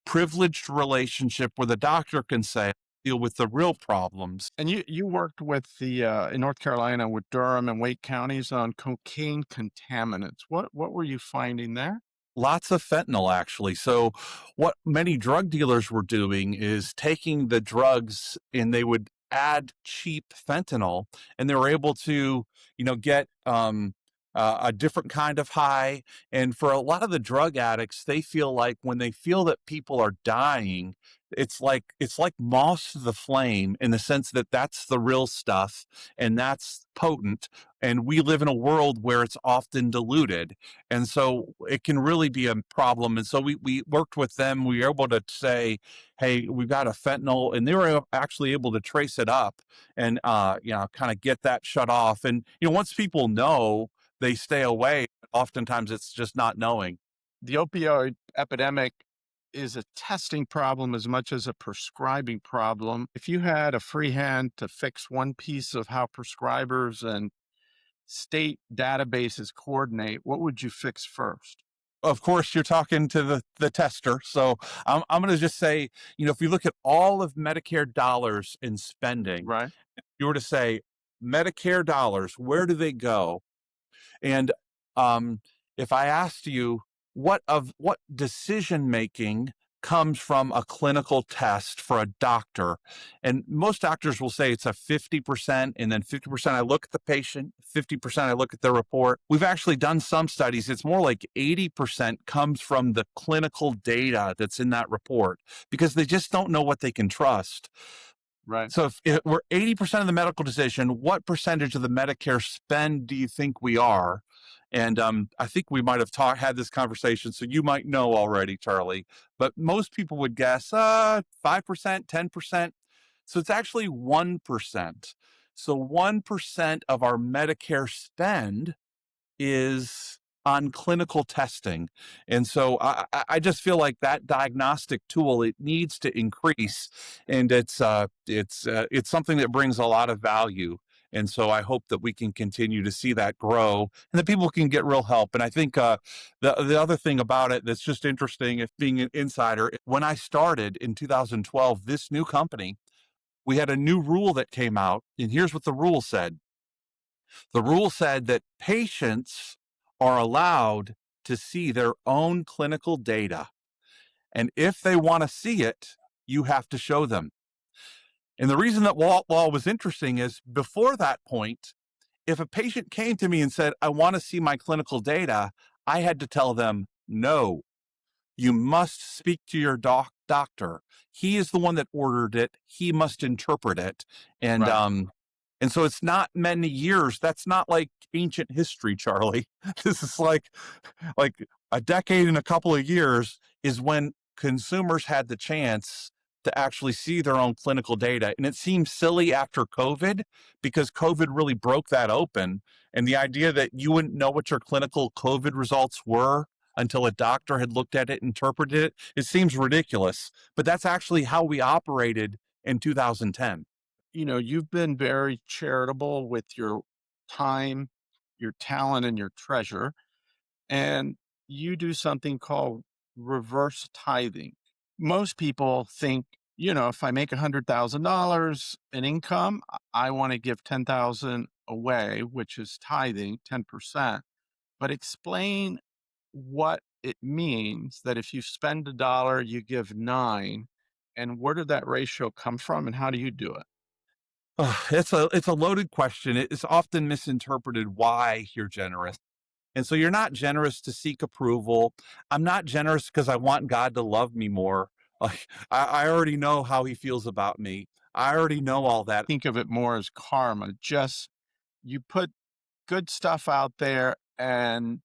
privileged relationship where the doctor can say, deal with the real problems. And you worked with the in North Carolina with Durham and Wake counties on cocaine contaminants. What were you finding there? Lots of fentanyl, actually. So, what many drug dealers were doing is taking the drugs and they would add cheap fentanyl, and they were able to, get a different kind of high. And for a lot of the drug addicts, they feel like when they feel that people are dying, it's like moss to the flame in the sense that that's the real stuff and that's potent. And we live in a world where it's often diluted, and so it can really be a problem. And so we worked with them. We were able to say, hey, we've got a fentanyl, and they were actually able to trace it up and kind of get that shut off. And once people know, they stay away. Oftentimes it's just not knowing. The opioid epidemic is a testing problem as much as a prescribing problem. If you had a free hand to fix one piece of how prescribers and state databases coordinate, what would you fix first? Of course, you're talking to the tester. So I'm going to just say, if you look at all of Medicare dollars in spending, Right? you were to say Medicare dollars, where do they go? And um, if I asked you what decision making comes from a clinical test for a doctor, and most doctors will say it's a 50%, and then 50% I look at the patient, 50% I look at the report. We've actually done some studies. It's more like 80% comes from the clinical data that's in that report because they just don't know what they can trust. Right. So if we're 80% of the medical decision, what percentage of the Medicare spend do you think we are? And I think we might have had this conversation, so you might know already, Charlie. But most people would guess 5%, 10%. So it's actually 1%. So 1% of our Medicare spend is on clinical testing. And so I just feel like that diagnostic tool, it needs to increase, and it's something that brings a lot of value. And so I hope that we can continue to see that grow and that people can get real help. And I think the other thing about it that's just interesting, if being an insider, when I started in 2012, this new company, we had a new rule that came out. And here's what the rule said. The rule said that patients are allowed to see their own clinical data. And if they want to see it, you have to show them. And the reason that law was interesting is before that point, if a patient came to me and said, I want to see my clinical data, I had to tell them, no, you must speak to your doctor. He is the one that ordered it. He must interpret it. And Right. and so it's not many years. That's not like ancient history, Charlie. This is like a decade and a couple of years is when consumers had the chance to actually see their own clinical data. And it seems silly after COVID because COVID really broke that open. And the idea that you wouldn't know what your clinical COVID results were until a doctor had looked at it, interpreted it, it seems ridiculous. But that's actually how we operated in 2010. You've been very charitable with your time, your talent, and your treasure. And you do something called reverse tithing. Most people think, if I make $100,000 in income, I want to give 10,000 away, which is tithing 10%. But explain what it means that if you spend $1, you give 9, and where did that ratio come from, and how do you do it? It's a loaded question. It's often misinterpreted why you're generous. And so you're not generous to seek approval. I'm not generous because I want God to love me more. Like I already know how he feels about me. I already know all that. Think of it more as karma. Just you put good stuff out there, and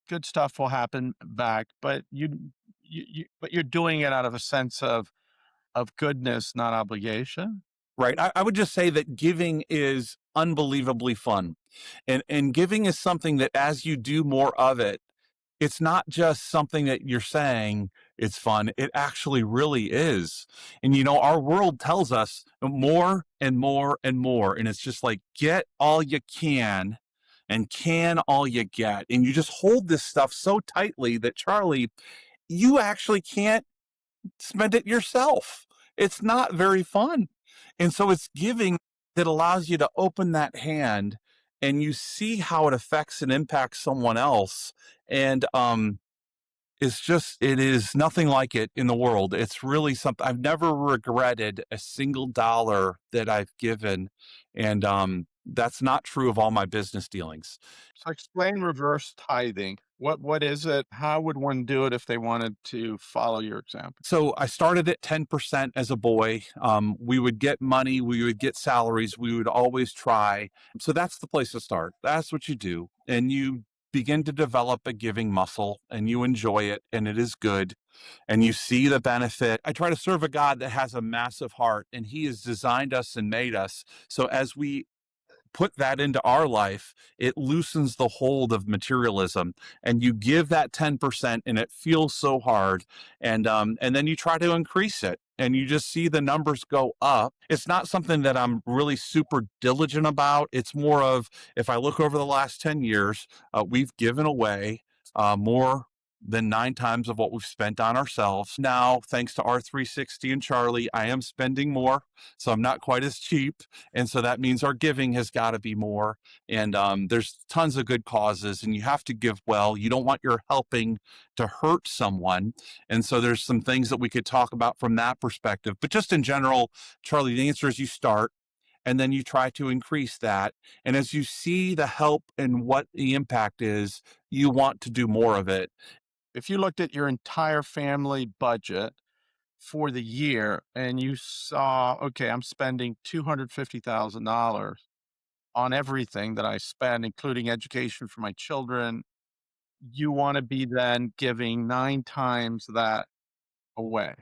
good stuff will happen back, but you're doing it out of a sense of goodness, not obligation. Right. I would just say that giving is unbelievably fun. And giving is something that as you do more of it, it's not just something that you're saying it's fun. It actually really is. And our world tells us more and more and more. And it's just like get all you can and can all you get. And you just hold this stuff so tightly that Charlie, you actually can't spend it yourself. It's not very fun. And so it's giving that allows you to open that hand and you see how it affects and impacts someone else. And it is nothing like it in the world. It's really something I've never regretted a single dollar that I've given. And that's not true of all my business dealings. So explain reverse tithing. What is it? How would one do it if they wanted to follow your example? So I started at 10% as a boy. We would get money, we would get salaries, we would always try. So that's the place to start. That's what you do. And you begin to develop a giving muscle and you enjoy it and it is good and you see the benefit. I try to serve a God that has a massive heart and he has designed us and made us. So as we put that into our life, it loosens the hold of materialism. And you give that 10% and it feels so hard. And then you try to increase it and you just see the numbers go up. It's not something that I'm really super diligent about. It's more of if I look over the last 10 years, we've given away more than 9 times of what we've spent on ourselves. Now, thanks to R360 and Charlie, I am spending more. So I'm not quite as cheap. And so that means our giving has got to be more. And there's tons of good causes and you have to give well. You don't want your helping to hurt someone. And so there's some things that we could talk about from that perspective. But just in general, Charlie, the answer is you start and then you try to increase that. And as you see the help and what the impact is, you want to do more of it. If you looked at your entire family budget for the year and you saw, okay, I'm spending $250,000 on everything that I spend, including education for my children, you want to be then giving 9 times that away.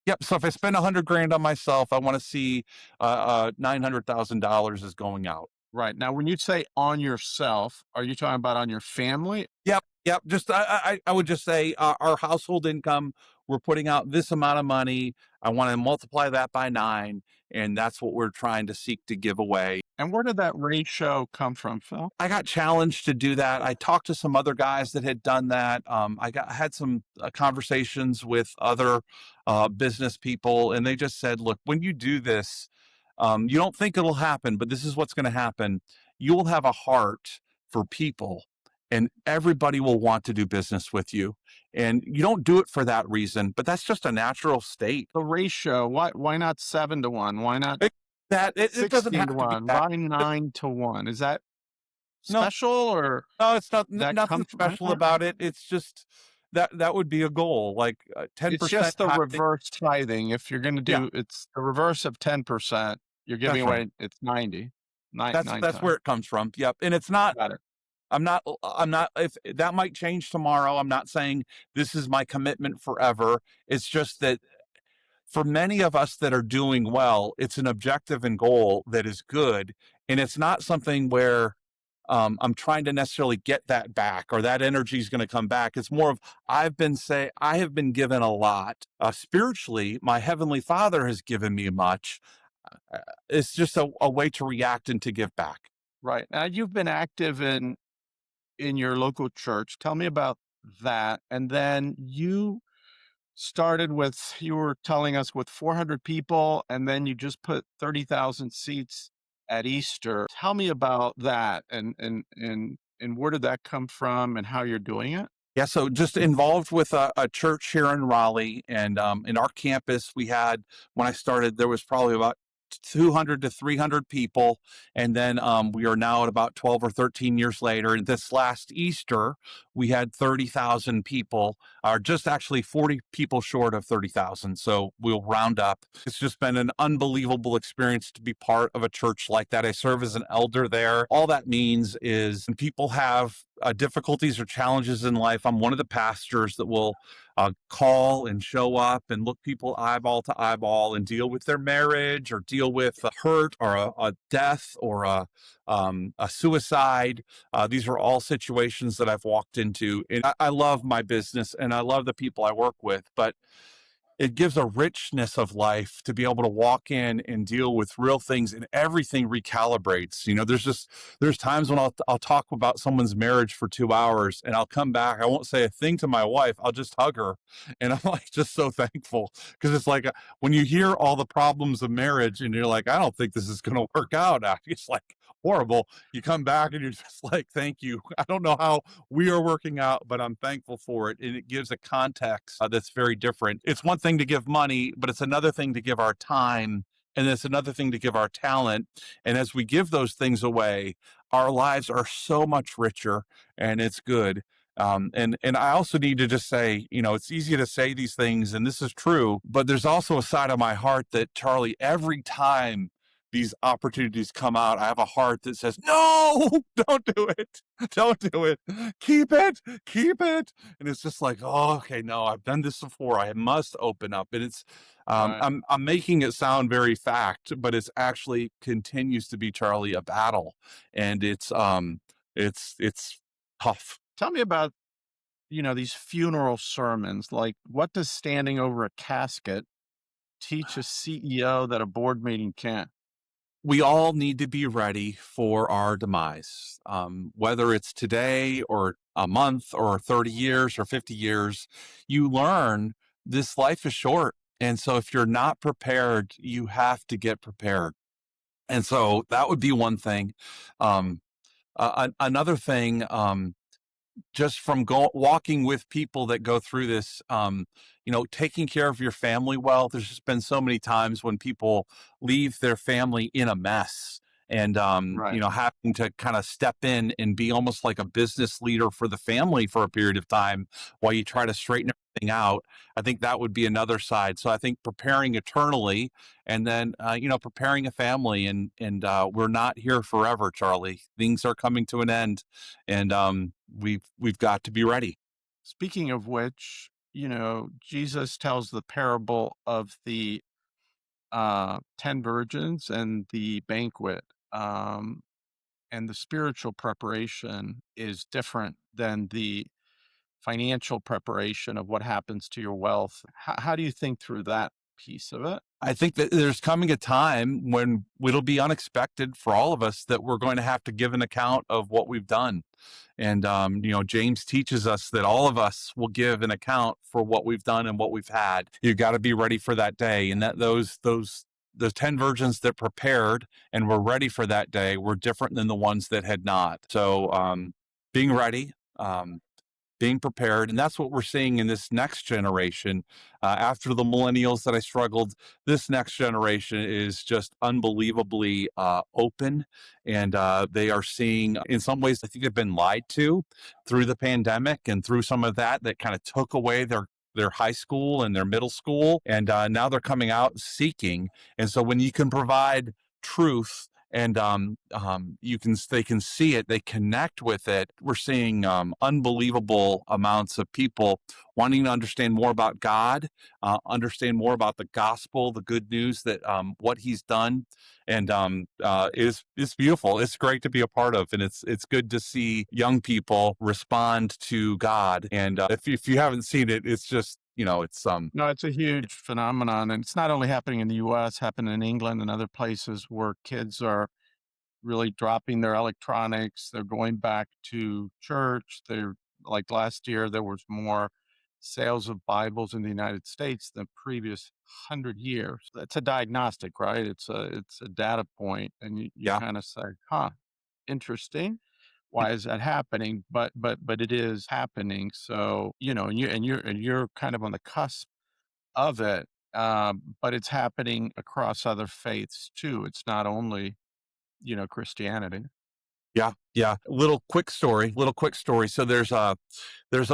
Yep. So if I spend 100 grand on myself, I want to see $900,000 is going out. Right. Now, when you say on yourself, are you talking about on your family? Yep. Yep. Just I would just say our household income. We're putting out this amount of money. I want to multiply that by 9, and that's what we're trying to seek to give away. And where did that ratio come from, Phil? I got challenged to do that. I talked to some other guys that had done that. I had some conversations with other business people, and they just said, "Look, when you do this, you don't think it'll happen, but this is what's going to happen. You will have a heart for people, and everybody will want to do business with you. And you don't do it for that reason, but that's just a natural state." The ratio, why not 7 to 1? Why not It doesn't 16 have to to be 1? that. Why 9 to 1? Is that No, special, or no, it's not that nothing come from special about it. It's just that would be a goal, like It's 10% just the tithing. reverse tithing. If you're gonna Yeah, do it's the reverse of 10%, you're giving that's right. away it's 90. 9 That's where times. it comes from. Yep. And it's not Got it. I'm not if that might change tomorrow. I'm not saying this is my commitment forever. It's just that for many of us that are doing well, it's an objective and goal that is good. And it's not something where I'm trying to necessarily get that back or that energy is going to come back. It's more of I have been given a lot spiritually. My heavenly Father has given me much. It's just a way to react and to give back. Right. Now you've been active in your local church. Tell me about that. And then you started with, you were telling us, with 400 people, and then you just put 30,000 seats at Easter. Tell me about that, and where did that come from, and how you're doing it? Yeah, so just involved with a church here in Raleigh, and in our campus, we had when I started, there was probably about 200 to 300 people, and then we are now at about 12 or 13 years later. And this last Easter, we had 30,000 people, or just actually 40 people short of 30,000. So we'll round up. It's just been an unbelievable experience to be part of a church like that. I serve as an elder there. All that means is when people have difficulties or challenges in life, I'm one of the pastors that will call and show up and look people eyeball to eyeball and deal with their marriage or deal with a hurt or a death or a suicide. These are all situations that I've walked into. And I love my business and I love the people I work with, but it gives a richness of life to be able to walk in and deal with real things, and everything recalibrates. There's times when I'll talk about someone's marriage for 2 hours and I'll come back. I won't say a thing to my wife. I'll just hug her. And I'm like, just so thankful, because it's like when you hear all the problems of marriage and you're like, I don't think this is going to work out. It's like horrible. You come back and you're just like, thank you. I don't know how we are working out, but I'm thankful for it. And it gives a context that's very different. It's one thing to give money, but it's another thing to give our time. And it's another thing to give our talent. And as we give those things away, our lives are so much richer, and it's good. And I also need to just say, it's easy to say these things, and this is true, but there's also a side of my heart that, Charlie, every time these opportunities come out, I have a heart that says, no, don't do it. Don't do it. Keep it. Keep it. And it's just like, oh, okay, no, I've done this before. I must open up. And it's, Right. I'm making it sound very fact, but it's actually continues to be, Charlie, a battle. And it's tough. Tell me about, these funeral sermons. Like, what does standing over a casket teach a CEO that a board meeting can't? We all need to be ready for our demise, whether it's today or a month or 30 years or 50 years. You learn this life is short. And so if you're not prepared, you have to get prepared. And so that would be one thing. Um, Another thing, just from walking with people that go through this, taking care of your family well. There's just been so many times when people leave their family in a mess, and Right. having to kind of step in and be almost like a business leader for the family for a period of time while you try to straighten everything out. I think that would be another side. So I think preparing eternally, and then preparing a family, and we're not here forever, Charlie. Things are coming to an end, and we've got to be ready. Speaking of which, Jesus tells the parable of the 10 virgins and the banquet. Um, and the spiritual preparation is different than the financial preparation of what happens to your wealth. How do you think through that piece of it? I think that there's coming a time when it'll be unexpected for all of us that we're going to have to give an account of what we've done. And, James teaches us that all of us will give an account for what we've done and what we've had. You've got to be ready for that day. And that the 10 virgins that prepared and were ready for that day were different than the ones that had not. So, being ready, being prepared. And that's what we're seeing in this next generation. After the millennials that I struggled, this next generation is just unbelievably open. And they are seeing, in some ways, I think they've been lied to through the pandemic and through some of that kind of took away their high school and their middle school. And now they're coming out seeking. And so when you can provide truth and they can see it, they connect with it. We're seeing unbelievable amounts of people wanting to understand more about God, understand more about the gospel, the good news that what He's done, and it's beautiful. It's great to be a part of, and it's good to see young people respond to God. And if you haven't seen it, it's just it's No, it's a huge phenomenon, and it's not only happening in the U.S., happening in England and other places where kids are really dropping their electronics. They're going back to church. They're like last year, there was more sales of Bibles in the United States than previous 100 years. It's a diagnostic, right? It's a data point, and you yeah. kind of say, "Huh, interesting. Why is that happening?" But it is happening. So and you're kind of on the cusp of it. But it's happening across other faiths too. It's not only Christianity. Yeah, yeah. Little quick story. So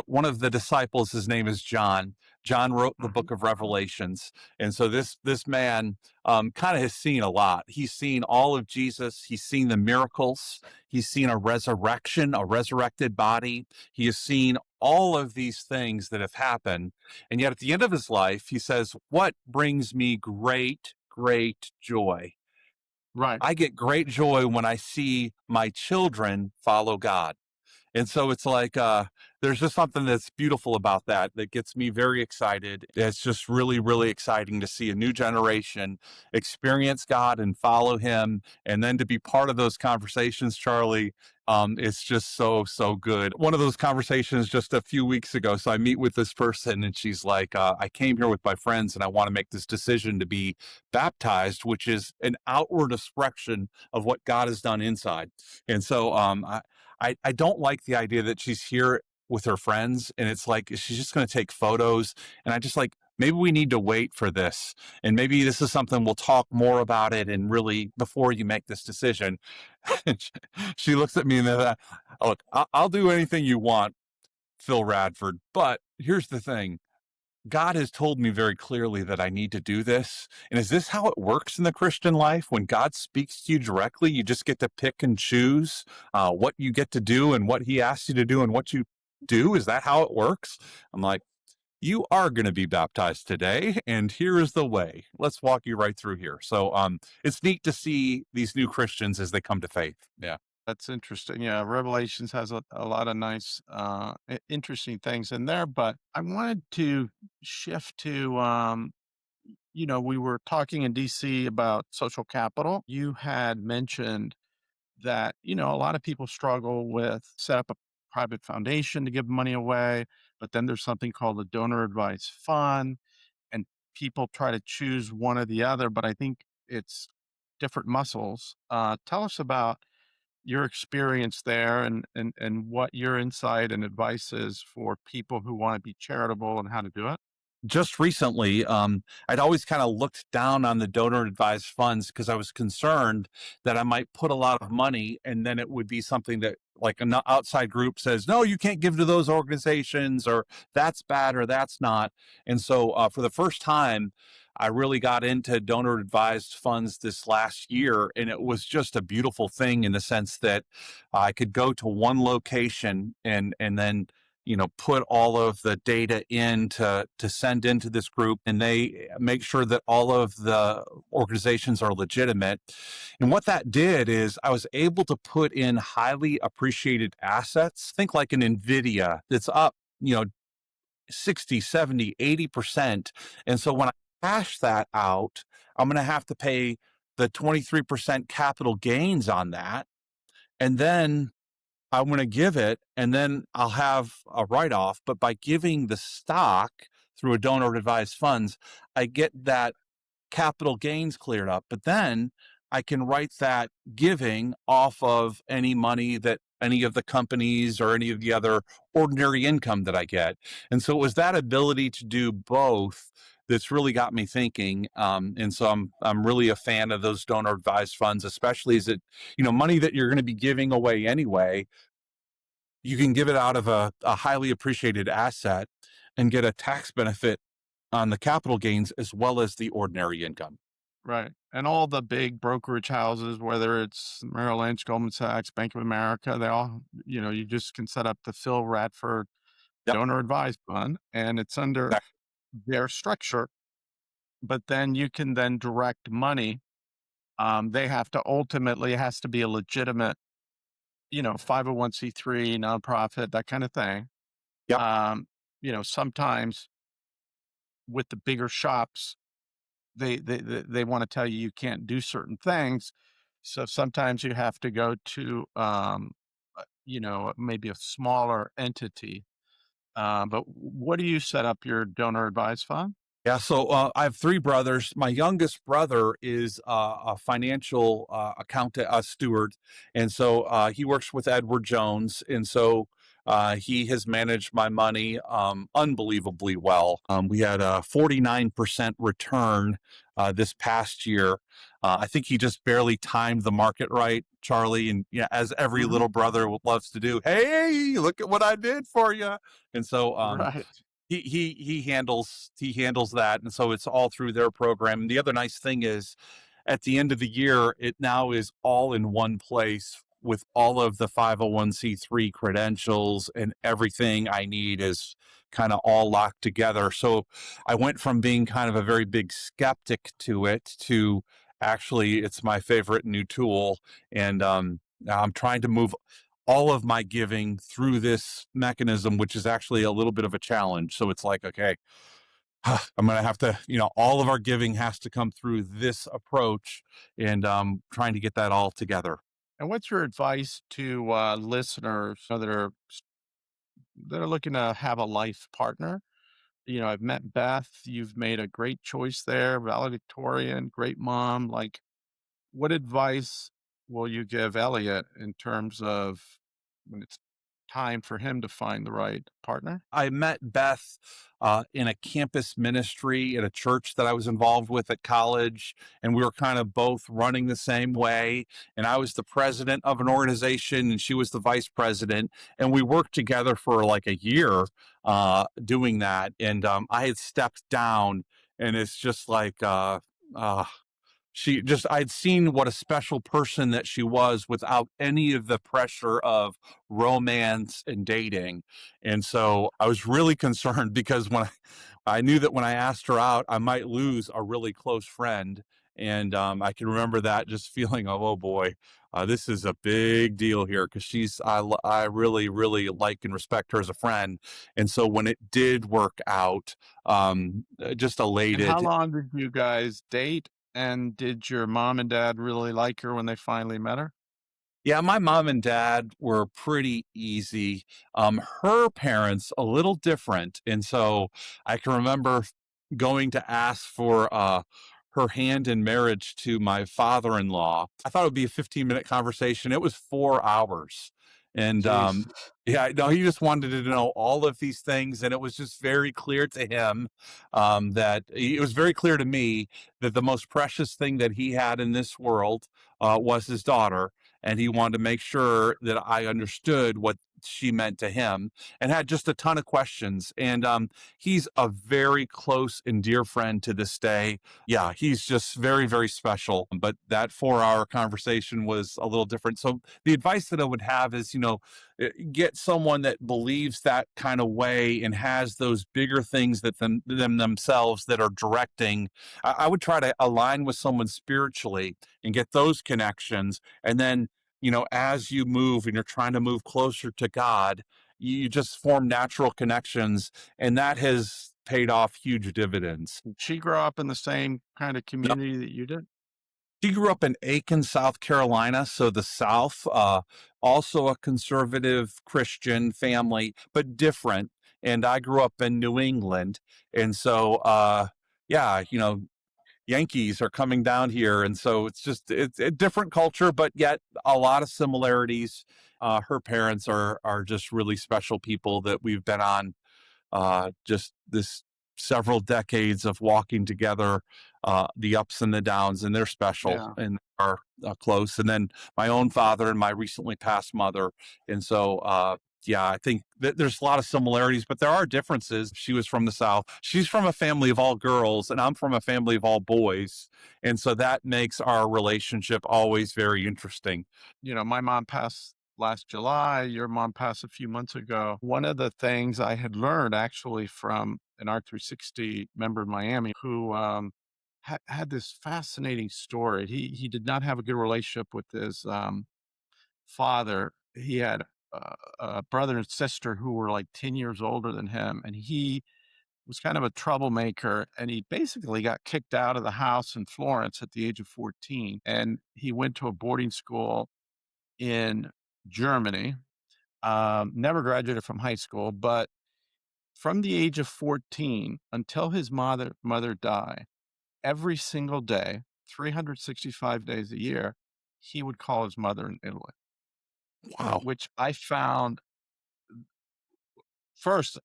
one of the disciples, his name is John. John wrote the Mhm. book of Revelations. And so this man kind of has seen a lot. He's seen all of Jesus, he's seen the miracles, he's seen a resurrection, a resurrected body. He has seen all of these things that have happened. And yet at the end of his life, he says, "What brings me great, great joy? Right. I get great joy when I see my children follow God." And so it's like there's just something that's beautiful about that gets me very excited. It's just really, really exciting to see a new generation experience God and follow Him, and then to be part of those conversations, Charlie. It's just so, so good. One of those conversations just a few weeks ago. So I meet with this person, and she's like, "I came here with my friends, and I want to make this decision to be baptized, which is an outward expression of what God has done inside." And so I don't like the idea that she's here with her friends and it's like she's just going to take photos. And I just like, maybe we need to wait for this. And maybe this is something we'll talk more about it and really before you make this decision. And she looks at me and then, look, I'll do anything you want, Phil Radford. But here's the thing. God has told me very clearly that I need to do this. And is this how it works in the Christian life? When God speaks to you directly, you just get to pick and choose what you get to do and what He asks you to do and what you do? Is that how it works? I'm like, you are going to be baptized today, and here is the way. Let's walk you right through here. So it's neat to see these new Christians as they come to faith. Yeah. That's interesting. Yeah, Revelations has a lot of nice, interesting things in there. But I wanted to shift to, we were talking in DC about social capital. You had mentioned that, a lot of people struggle with set up a private foundation to give money away, but then there's something called a donor advised fund, and people try to choose one or the other, but I think it's different muscles. Tell us about your experience there and what your insight and advice is for people who want to be charitable and how to do it. Just recently, I'd always kind of looked down on the donor advised funds because I was concerned that I might put a lot of money and then it would be something that like an outside group says, no, you can't give to those organizations or that's bad or that's not. And so for the first time, I really got into donor advised funds this last year. And it was just a beautiful thing in the sense that I could go to one location and then put all of the data in to send into this group, and they make sure that all of the organizations are legitimate. And what that did is I was able to put in highly appreciated assets. Think like an Nvidia that's up 60, 70, 80%. And so when I cash that out, I'm going to have to pay the 23% capital gains on that, and then I'm going to give it and then I'll have a write off. But by giving the stock through a donor advised funds, I get that capital gains cleared up. But then I can write that giving off of any money that any of the companies or any of the other ordinary income that I get. And so it was that ability to do both that's really got me thinking. And so I'm really a fan of those donor advised funds, especially as it, money that you're going to be giving away anyway. You can give it out of a highly appreciated asset and get a tax benefit on the capital gains as well as the ordinary income. Right. And all the big brokerage houses, whether it's Merrill Lynch, Goldman Sachs, Bank of America, they all, you just can set up the Phil Radford Yep. donor advised fund and it's under That- their structure. But then you can then direct money. They have to ultimately, it has to be a legitimate, 501c3 nonprofit, that kind of thing. Yep. Um, sometimes with the bigger shops, they want to tell you you can't do certain things. So sometimes you have to go to, maybe a smaller entity. But what do you set up your donor advised fund? Yeah, so I have three brothers. My youngest brother is a financial accountant, steward, and so he works with Edward Jones, and so he has managed my money unbelievably well. We had a 49% return this past year. I think he just barely timed the market right, Charlie, and yeah, as every Hmm. little brother loves to do. Hey, look at what I did for you, and so Right. he handles that, and so it's all through their program. And the other nice thing is, at the end of the year, it now is all in one place with all of the 501c3 credentials, and everything I need is kind of all locked together. So I went from being kind of a very big skeptic to it to actually it's my favorite new tool, and I'm trying to move all of my giving through this mechanism, which is actually a little bit of a challenge. So it's like, okay, I'm going to have to, all of our giving has to come through this approach, and trying to get that all together. And what's your advice to listeners that are looking to have a life partner? I've met Beth. You've made a great choice there, valedictorian, great mom. Like, what advice will you give Elliot in terms of when it's time for him to find the right partner? I met Beth in a campus ministry at a church that I was involved with at college, and we were kind of both running the same way. And I was the president of an organization, and she was the vice president, and we worked together for like a year doing that. And I had stepped down, and it's just like. Uh, I'd seen what a special person that she was without any of the pressure of romance and dating. And so I was really concerned because I knew that when I asked her out, I might lose a really close friend. And I can remember that just feeling, oh boy, this is a big deal here because I really, really like and respect her as a friend. And so when it did work out, just And how elated. long did you guys date? And did your mom and dad really like her when they finally met her? Yeah, my mom and dad were pretty easy. Her parents a little different, and so I can remember going to ask for her hand in marriage to my father-in-law. I thought it would be a 15-minute conversation. It was 4 hours, and Jeez. yeah, no, he just wanted to know all of these things, and it was just very clear to him that it was very clear to me that the most precious thing that he had in this world was his daughter, and he wanted to make sure that I understood what she meant to him, and had just a ton of questions. And he's a very close and dear friend to this day. Yeah, he's just very, very special. But that 4 hour conversation was a little different. So the advice that I would have is, get someone that believes that kind of way and has those bigger things that them themselves that are directing. I would try to align with someone spiritually and get those connections, and then as you move and you're trying to move closer to God, you just form natural connections, and that has paid off huge dividends. Did she grow up in the same kind of Yep. community that you did? She grew up in Aiken, South Carolina, so the South, also a conservative Christian family, but different. And I grew up in New England, and so yeah, Yankees are coming down here, and so it's a different culture, but yet a lot of similarities. Her parents are just really special people that we've been on just this several decades of walking together, the ups and the downs, and they're special Yeah. and are close. And then my own father and my recently passed mother, and so yeah, I think that there's a lot of similarities, but there are differences. She was from the South. She's from a family of all girls, and I'm from a family of all boys. And so that makes our relationship always very interesting. My mom passed last July. Your mom passed a few months ago. One of the things I had learned actually from an R360 member in Miami who had this fascinating story. He did not have a good relationship with his father. He had a brother and sister who were like 10 years older than him, and he was kind of a troublemaker, and he basically got kicked out of the house in Florence at the age of 14, and he went to a boarding school in Germany. Never graduated from high school, but from the age of 14 until his mother died, every single day, 365 days a year, he would call his mother in Italy, Wow. which I found first,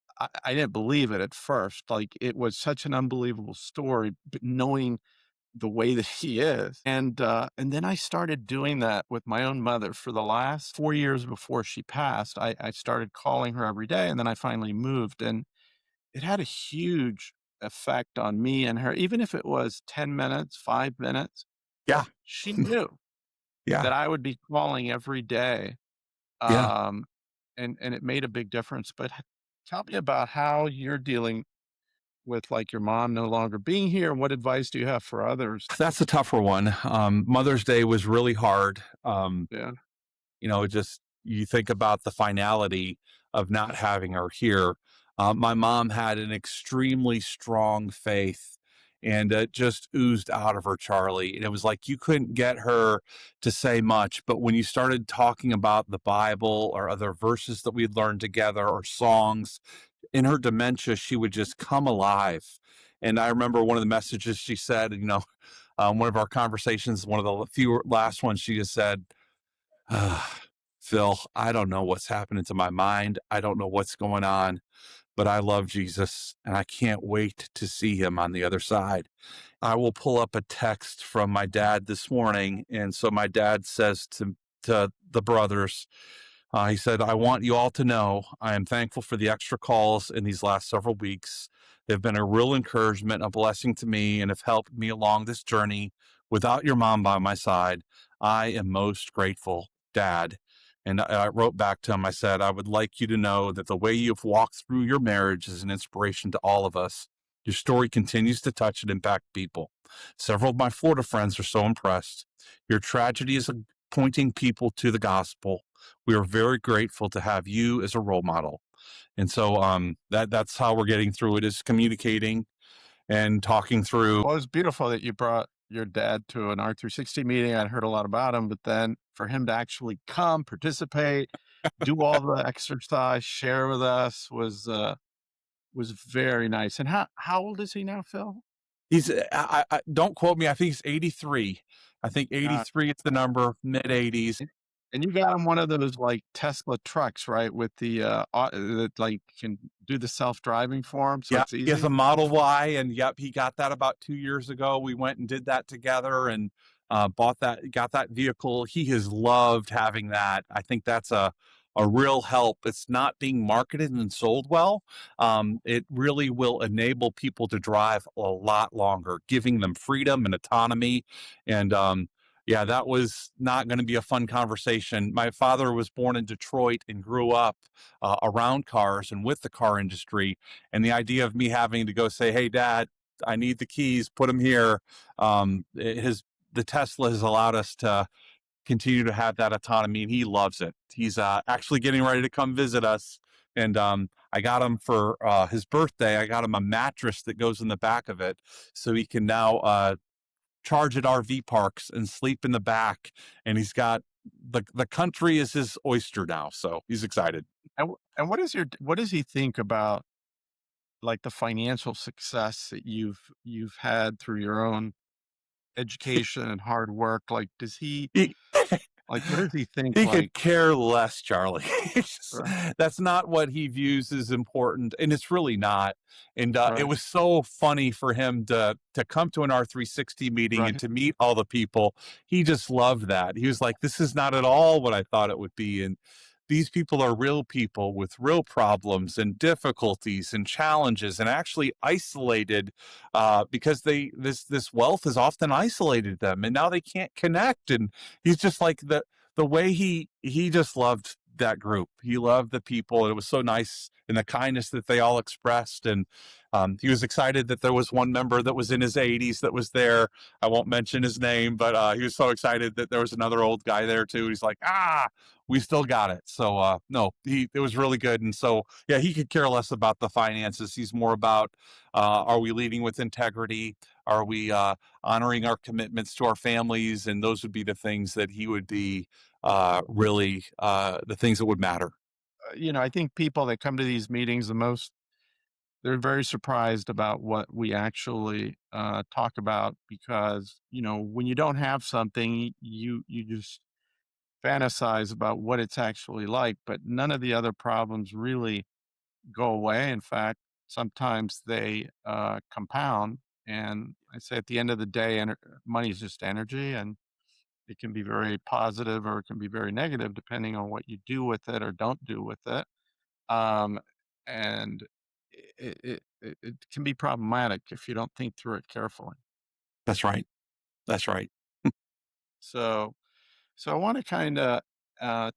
I didn't believe it at first. Like it was such an unbelievable story, but knowing the way that he is. And then I started doing that with my own mother for the last 4 years before she passed. I started calling her every day, and then I finally moved, and it had a huge effect on me and her, even if it was 10 minutes, 5 minutes, but Yeah. she knew Yeah. that I would be calling every day, Yeah. um, and it made a big difference. But tell me about how you're dealing with, like, your mom no longer being here, and what advice do you have for others? That's a tougher one. Mother's Day was really hard. Yeah. Just you think about the finality of not having her here. My mom had an extremely strong faith and it just oozed out of her, Charlie. And it was like you couldn't get her to say much. But when you started talking about the Bible or other verses that we'd learned together or songs, in her dementia, she would just come alive. And I remember one of the messages she said, one of our conversations, one of the few last ones, she just said, Phil, I don't know what's happening to my mind. I don't know what's going on, but I love Jesus and I can't wait to see him on the other side. I will pull up a text from my dad this morning. And so my dad says to the brothers, he said, I want you all to know I am thankful for the extra calls in these last several weeks. They've been a real encouragement, a blessing to me, and have helped me along this journey. Without your mom by my side, I am most grateful, Dad. And I wrote back to him, I said, I would like you to know that the way you've walked through your marriage is an inspiration to all of us. Your story continues to touch and impact people. Several of my Florida friends are so impressed. Your tragedy is pointing people to the gospel. We are very grateful to have you as a role model. And so that's how we're getting through it, is communicating and talking through. Well, it's beautiful that you brought your dad to an R360 meeting. I'd heard a lot about him, but then for him to actually come, participate, do all the exercise, share with us was very nice. And how old is he now, Phil? He's don't quote me. I think he's 83. I think Uh, 83 is the number, mid 80s. and you got him one of those like Tesla trucks, right? With the that like can do the self-driving for him, so Yeah, it's he has a easy. Model Y, and yep, he got that about 2 years ago. We went and did that together, and got that vehicle. He has loved having that. I think that's a real help. It's not being marketed and sold well. It really will enable people to drive a lot longer, giving them freedom and autonomy. And yeah, that was not going to be a fun conversation. My father was born in Detroit and grew up around cars and with the car industry, and the idea of me having to go say, "Hey, Dad, I need the keys. Put them here." The Tesla has allowed us to continue to have that autonomy, and he loves it. He's actually getting ready to come visit us, and I got him for his birthday. I got him a mattress that goes in the back of it, so he can now charge at RV parks and sleep in the back. And he's got the country is his oyster now, so he's excited. And what does he think about like the financial success that you've had through your own education and hard work? Like, does he He, like what does he think? He Like, could care less, Charlie. right, That's not what he views as important, and it's really not. And it right, was so funny for him to come to an R360 meeting and right. to meet all the people. He just loved that. He was like, "This is not at all what I thought it would be." And these people are real people with real problems and difficulties and challenges, and actually isolated because this wealth has often isolated them, and now they can't connect. And he's just like the way he just loved that group. He loved the people, and it was so nice, and the kindness that they all expressed. And he was excited that there was one member that was in his 80s that was there. I won't mention his name, but he was so excited that there was another old guy there too. He's like, we still got it. So no, it was really good. And so yeah, he could care less about the finances. He's more about are we leading with integrity? Are we honoring our commitments to our families? And those would be the things that he would be really the things that would matter. I think people that come to these meetings they're very surprised about what we actually talk about because, when you don't have something, you just fantasize about what it's actually like, but none of the other problems really go away. In fact, sometimes they compound. And I say at the end of the day, money is just energy, and it can be very positive or it can be very negative depending on what you do with it or don't do with it. Um, and it can be problematic if you don't think through it carefully. That's right. That's right. So, so I want to kind of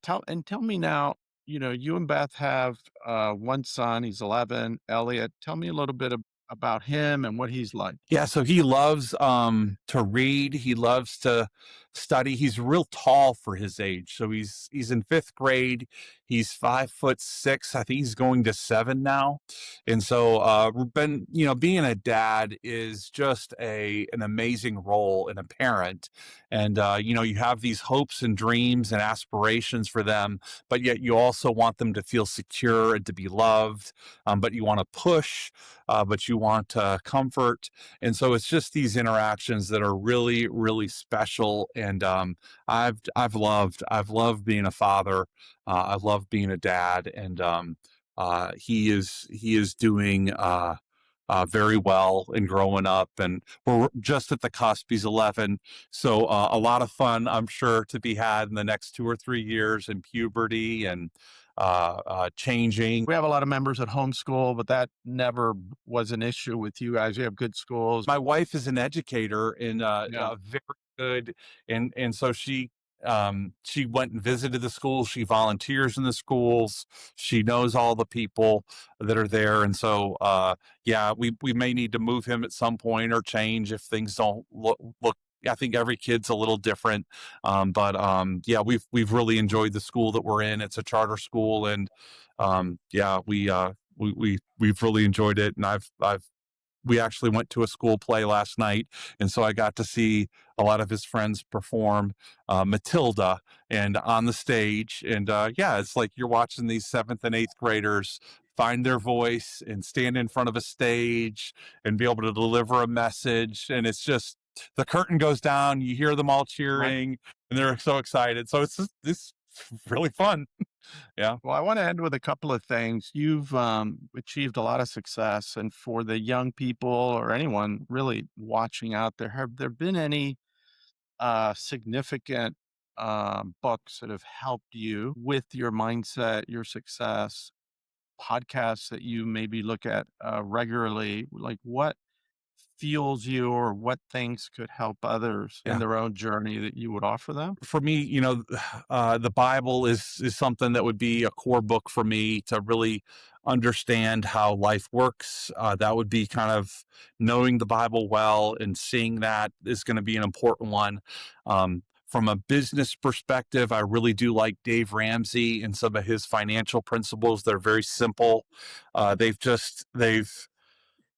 tell me now. You and Beth have one son. He's 11. Elliot. Tell me a little bit about him and what he's like. Yeah, so he loves to read. He loves to study. He's real tall for his age. So he's in fifth grade. He's 5'6". I think he's going to 7 now. And so we've been, being a dad is just an amazing role in a parent. And you have these hopes and dreams and aspirations for them, but yet you also want them to feel secure and to be loved. But you want to push, but you want comfort. And so it's just these interactions that are really, really special. And I've loved being a father. I've loved being a dad, and he is doing very well and growing up, and we're just at the cusp. He's 11, so a lot of fun, I'm sure, to be had in the next 2 or 3 years in puberty and changing. We have a lot of members at homeschool, but that never was an issue with you guys. You have good schools. My wife is an educator and Yeah. very good, and so she went and visited the schools. She volunteers in the schools. She knows all the people that are there, and so yeah, we may need to move him at some point or change if things don't look. I think every kid's a little different, but yeah, we've really enjoyed the school that we're in. It's a charter school, and yeah, we've really enjoyed it, and I've we actually went to a school play last night, and so I got to see a lot of his friends perform Matilda and on the stage. And yeah, it's like you're watching these seventh and eighth graders find their voice and stand in front of a stage and be able to deliver a message. And it's just the curtain goes down, you hear them all Right. cheering, and they're so excited. So it's really fun. Yeah. Well, I want to end with a couple of things. You've achieved a lot of success, and for the young people or anyone really watching out there, have there been any significant books that have helped you with your mindset, your success? Podcasts that you maybe look at regularly, like what fuels you or what things could help others in Yeah. their own journey that you would offer them? For me, the Bible is something that would be a core book for me to really understand how life works. That would be kind of knowing the Bible well, and seeing that is going to be an important one. From a business perspective, I really do like Dave Ramsey and some of his financial principles. They're very simple.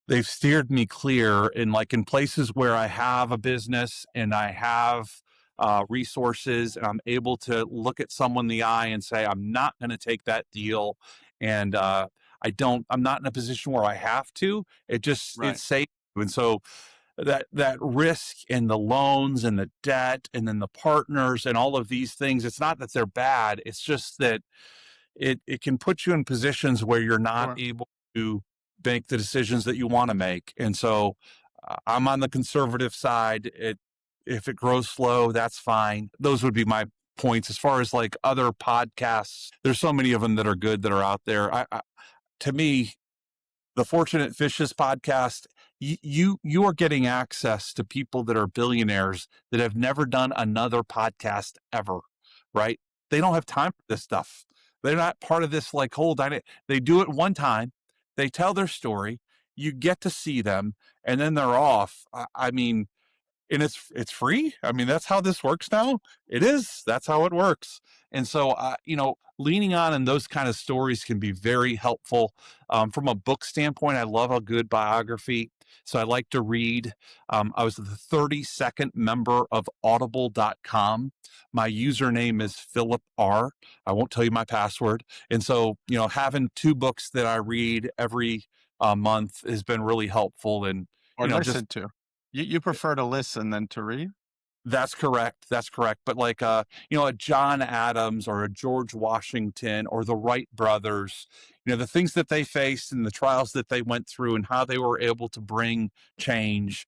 They've steered me clear in, like, in places where I have a business and I have resources, and I'm able to look at someone in the eye and say, I'm not going to take that deal. And I'm not in a position where I have to. Right. It's safe. And so that risk and the loans and the debt and then the partners and all of these things, it's not that they're bad. It's just that it can put you in positions where you're not Sure. able to make the decisions that you want to make. And so I'm on the conservative side. If it grows slow, that's fine. Those would be points as far as like other podcasts. There's so many of them that are good that are out there. To me, the Fortunate Fishes podcast, you are getting access to people that are billionaires that have never done another podcast ever, right? They don't have time for this stuff. They're not part of this like whole dynamic. They do it one time, they tell their story, you get to see them, and then they're off. I mean, and it's free. I mean, that's how this works now. It is. That's how it works. And so, leaning on and those kind of stories can be very helpful. From a book standpoint, I love a good biography. So I like to read. I was the 32nd member of audible.com. My username is Philip R. I won't tell you my password. And so, having 2 books that I read every month has been really helpful. And, Or just listen to. You prefer to listen than to read? that's correct. That's correct. But like, a John Adams or a George Washington or the Wright brothers, the things that they faced and the trials that they went through and how they were able to bring change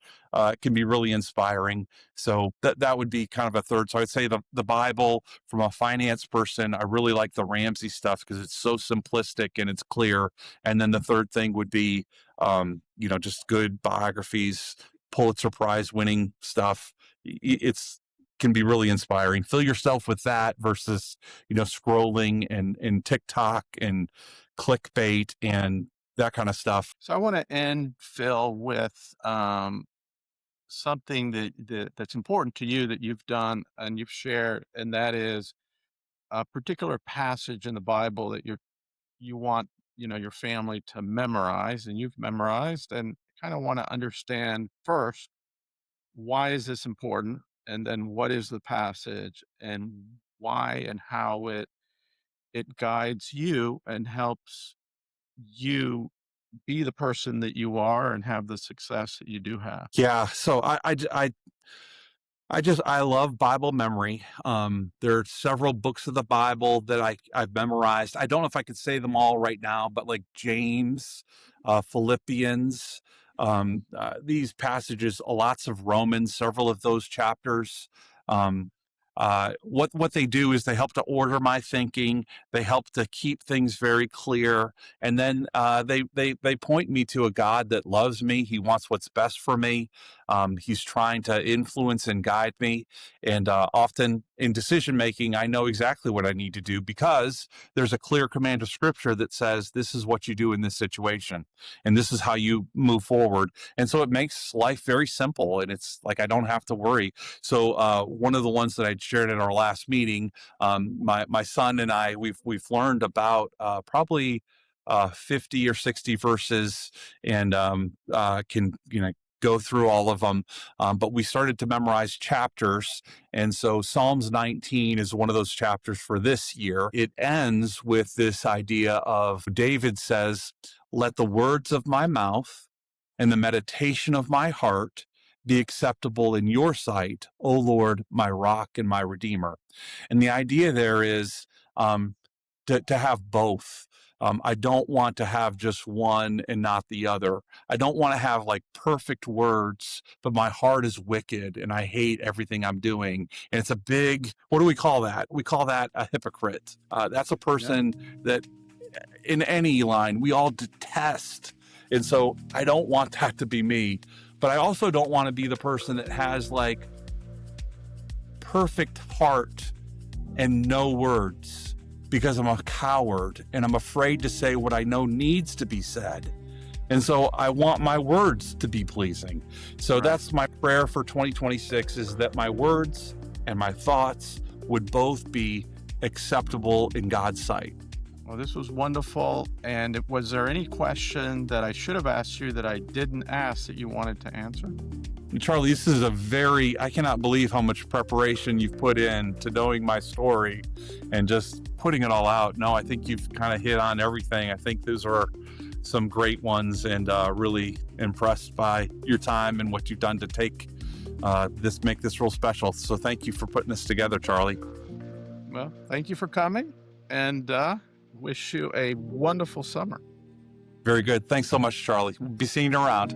can be really inspiring. So that would be kind of a third. So I'd say the Bible. From a finance person, I really like the Ramsey stuff because it's so simplistic and it's clear. And then the third thing would be, just good biographies, Pulitzer Prize winning stuff. It's can be really inspiring. Fill yourself with that versus, scrolling and TikTok and clickbait and that kind of stuff. So I want to end, Phil, with something that's important to you that you've done and you've shared, and that is a particular passage in the Bible that you want your family to memorize, and you've memorized, and kind of want to understand first, why is this important, and then what is the passage and why and how it guides you and helps you be the person that you are and have the success that you do have. Yeah. So I love Bible memory. There are several books of the Bible that I've memorized. I don't know if I could say them all right now, but like James, Philippians, these passages, lots of Romans, several of those chapters. What they do is they help to order my thinking. They help to keep things very clear, and then they point me to a God that loves me. He wants what's best for me. He's trying to influence and guide me. And often in decision making, I know exactly what I need to do because there's a clear command of Scripture that says this is what you do in this situation, and this is how you move forward. And so it makes life very simple, and it's like I don't have to worry. So one of the ones that I shared at our last meeting, my son and I, we've learned about probably 50 or 60 verses, and can go through all of them. But we started to memorize chapters. And so Psalms 19 is one of those chapters for this year. It ends with this idea of David says, "Let the words of my mouth and the meditation of my heart be acceptable in your sight, O Lord, my rock and my redeemer." And the idea there is to have both. I don't want to have just one and not the other. I don't want to have like perfect words, but my heart is wicked and I hate everything I'm doing. And it's a big, what do we call that? We call that a hypocrite. That's a person that in any line we all detest. And so I don't want that to be me. But I also don't want to be the person that has like perfect heart and no words, because I'm a coward and I'm afraid to say what I know needs to be said. And so I want my words to be pleasing. So that's my prayer for 2026, is that my words and my thoughts would both be acceptable in God's sight. Well, this was wonderful. And was there any question that I should have asked you that I didn't ask that you wanted to answer? Charlie, this is I cannot believe how much preparation you've put in to knowing my story and just putting it all out. No, I think you've kind of hit on everything. I think those are some great ones, and really impressed by your time and what you've done to make this real special. So thank you for putting this together, Charlie. Well, thank you for coming, and wish you a wonderful summer. Very good. Thanks so much, Charlie. We'll be seeing you around.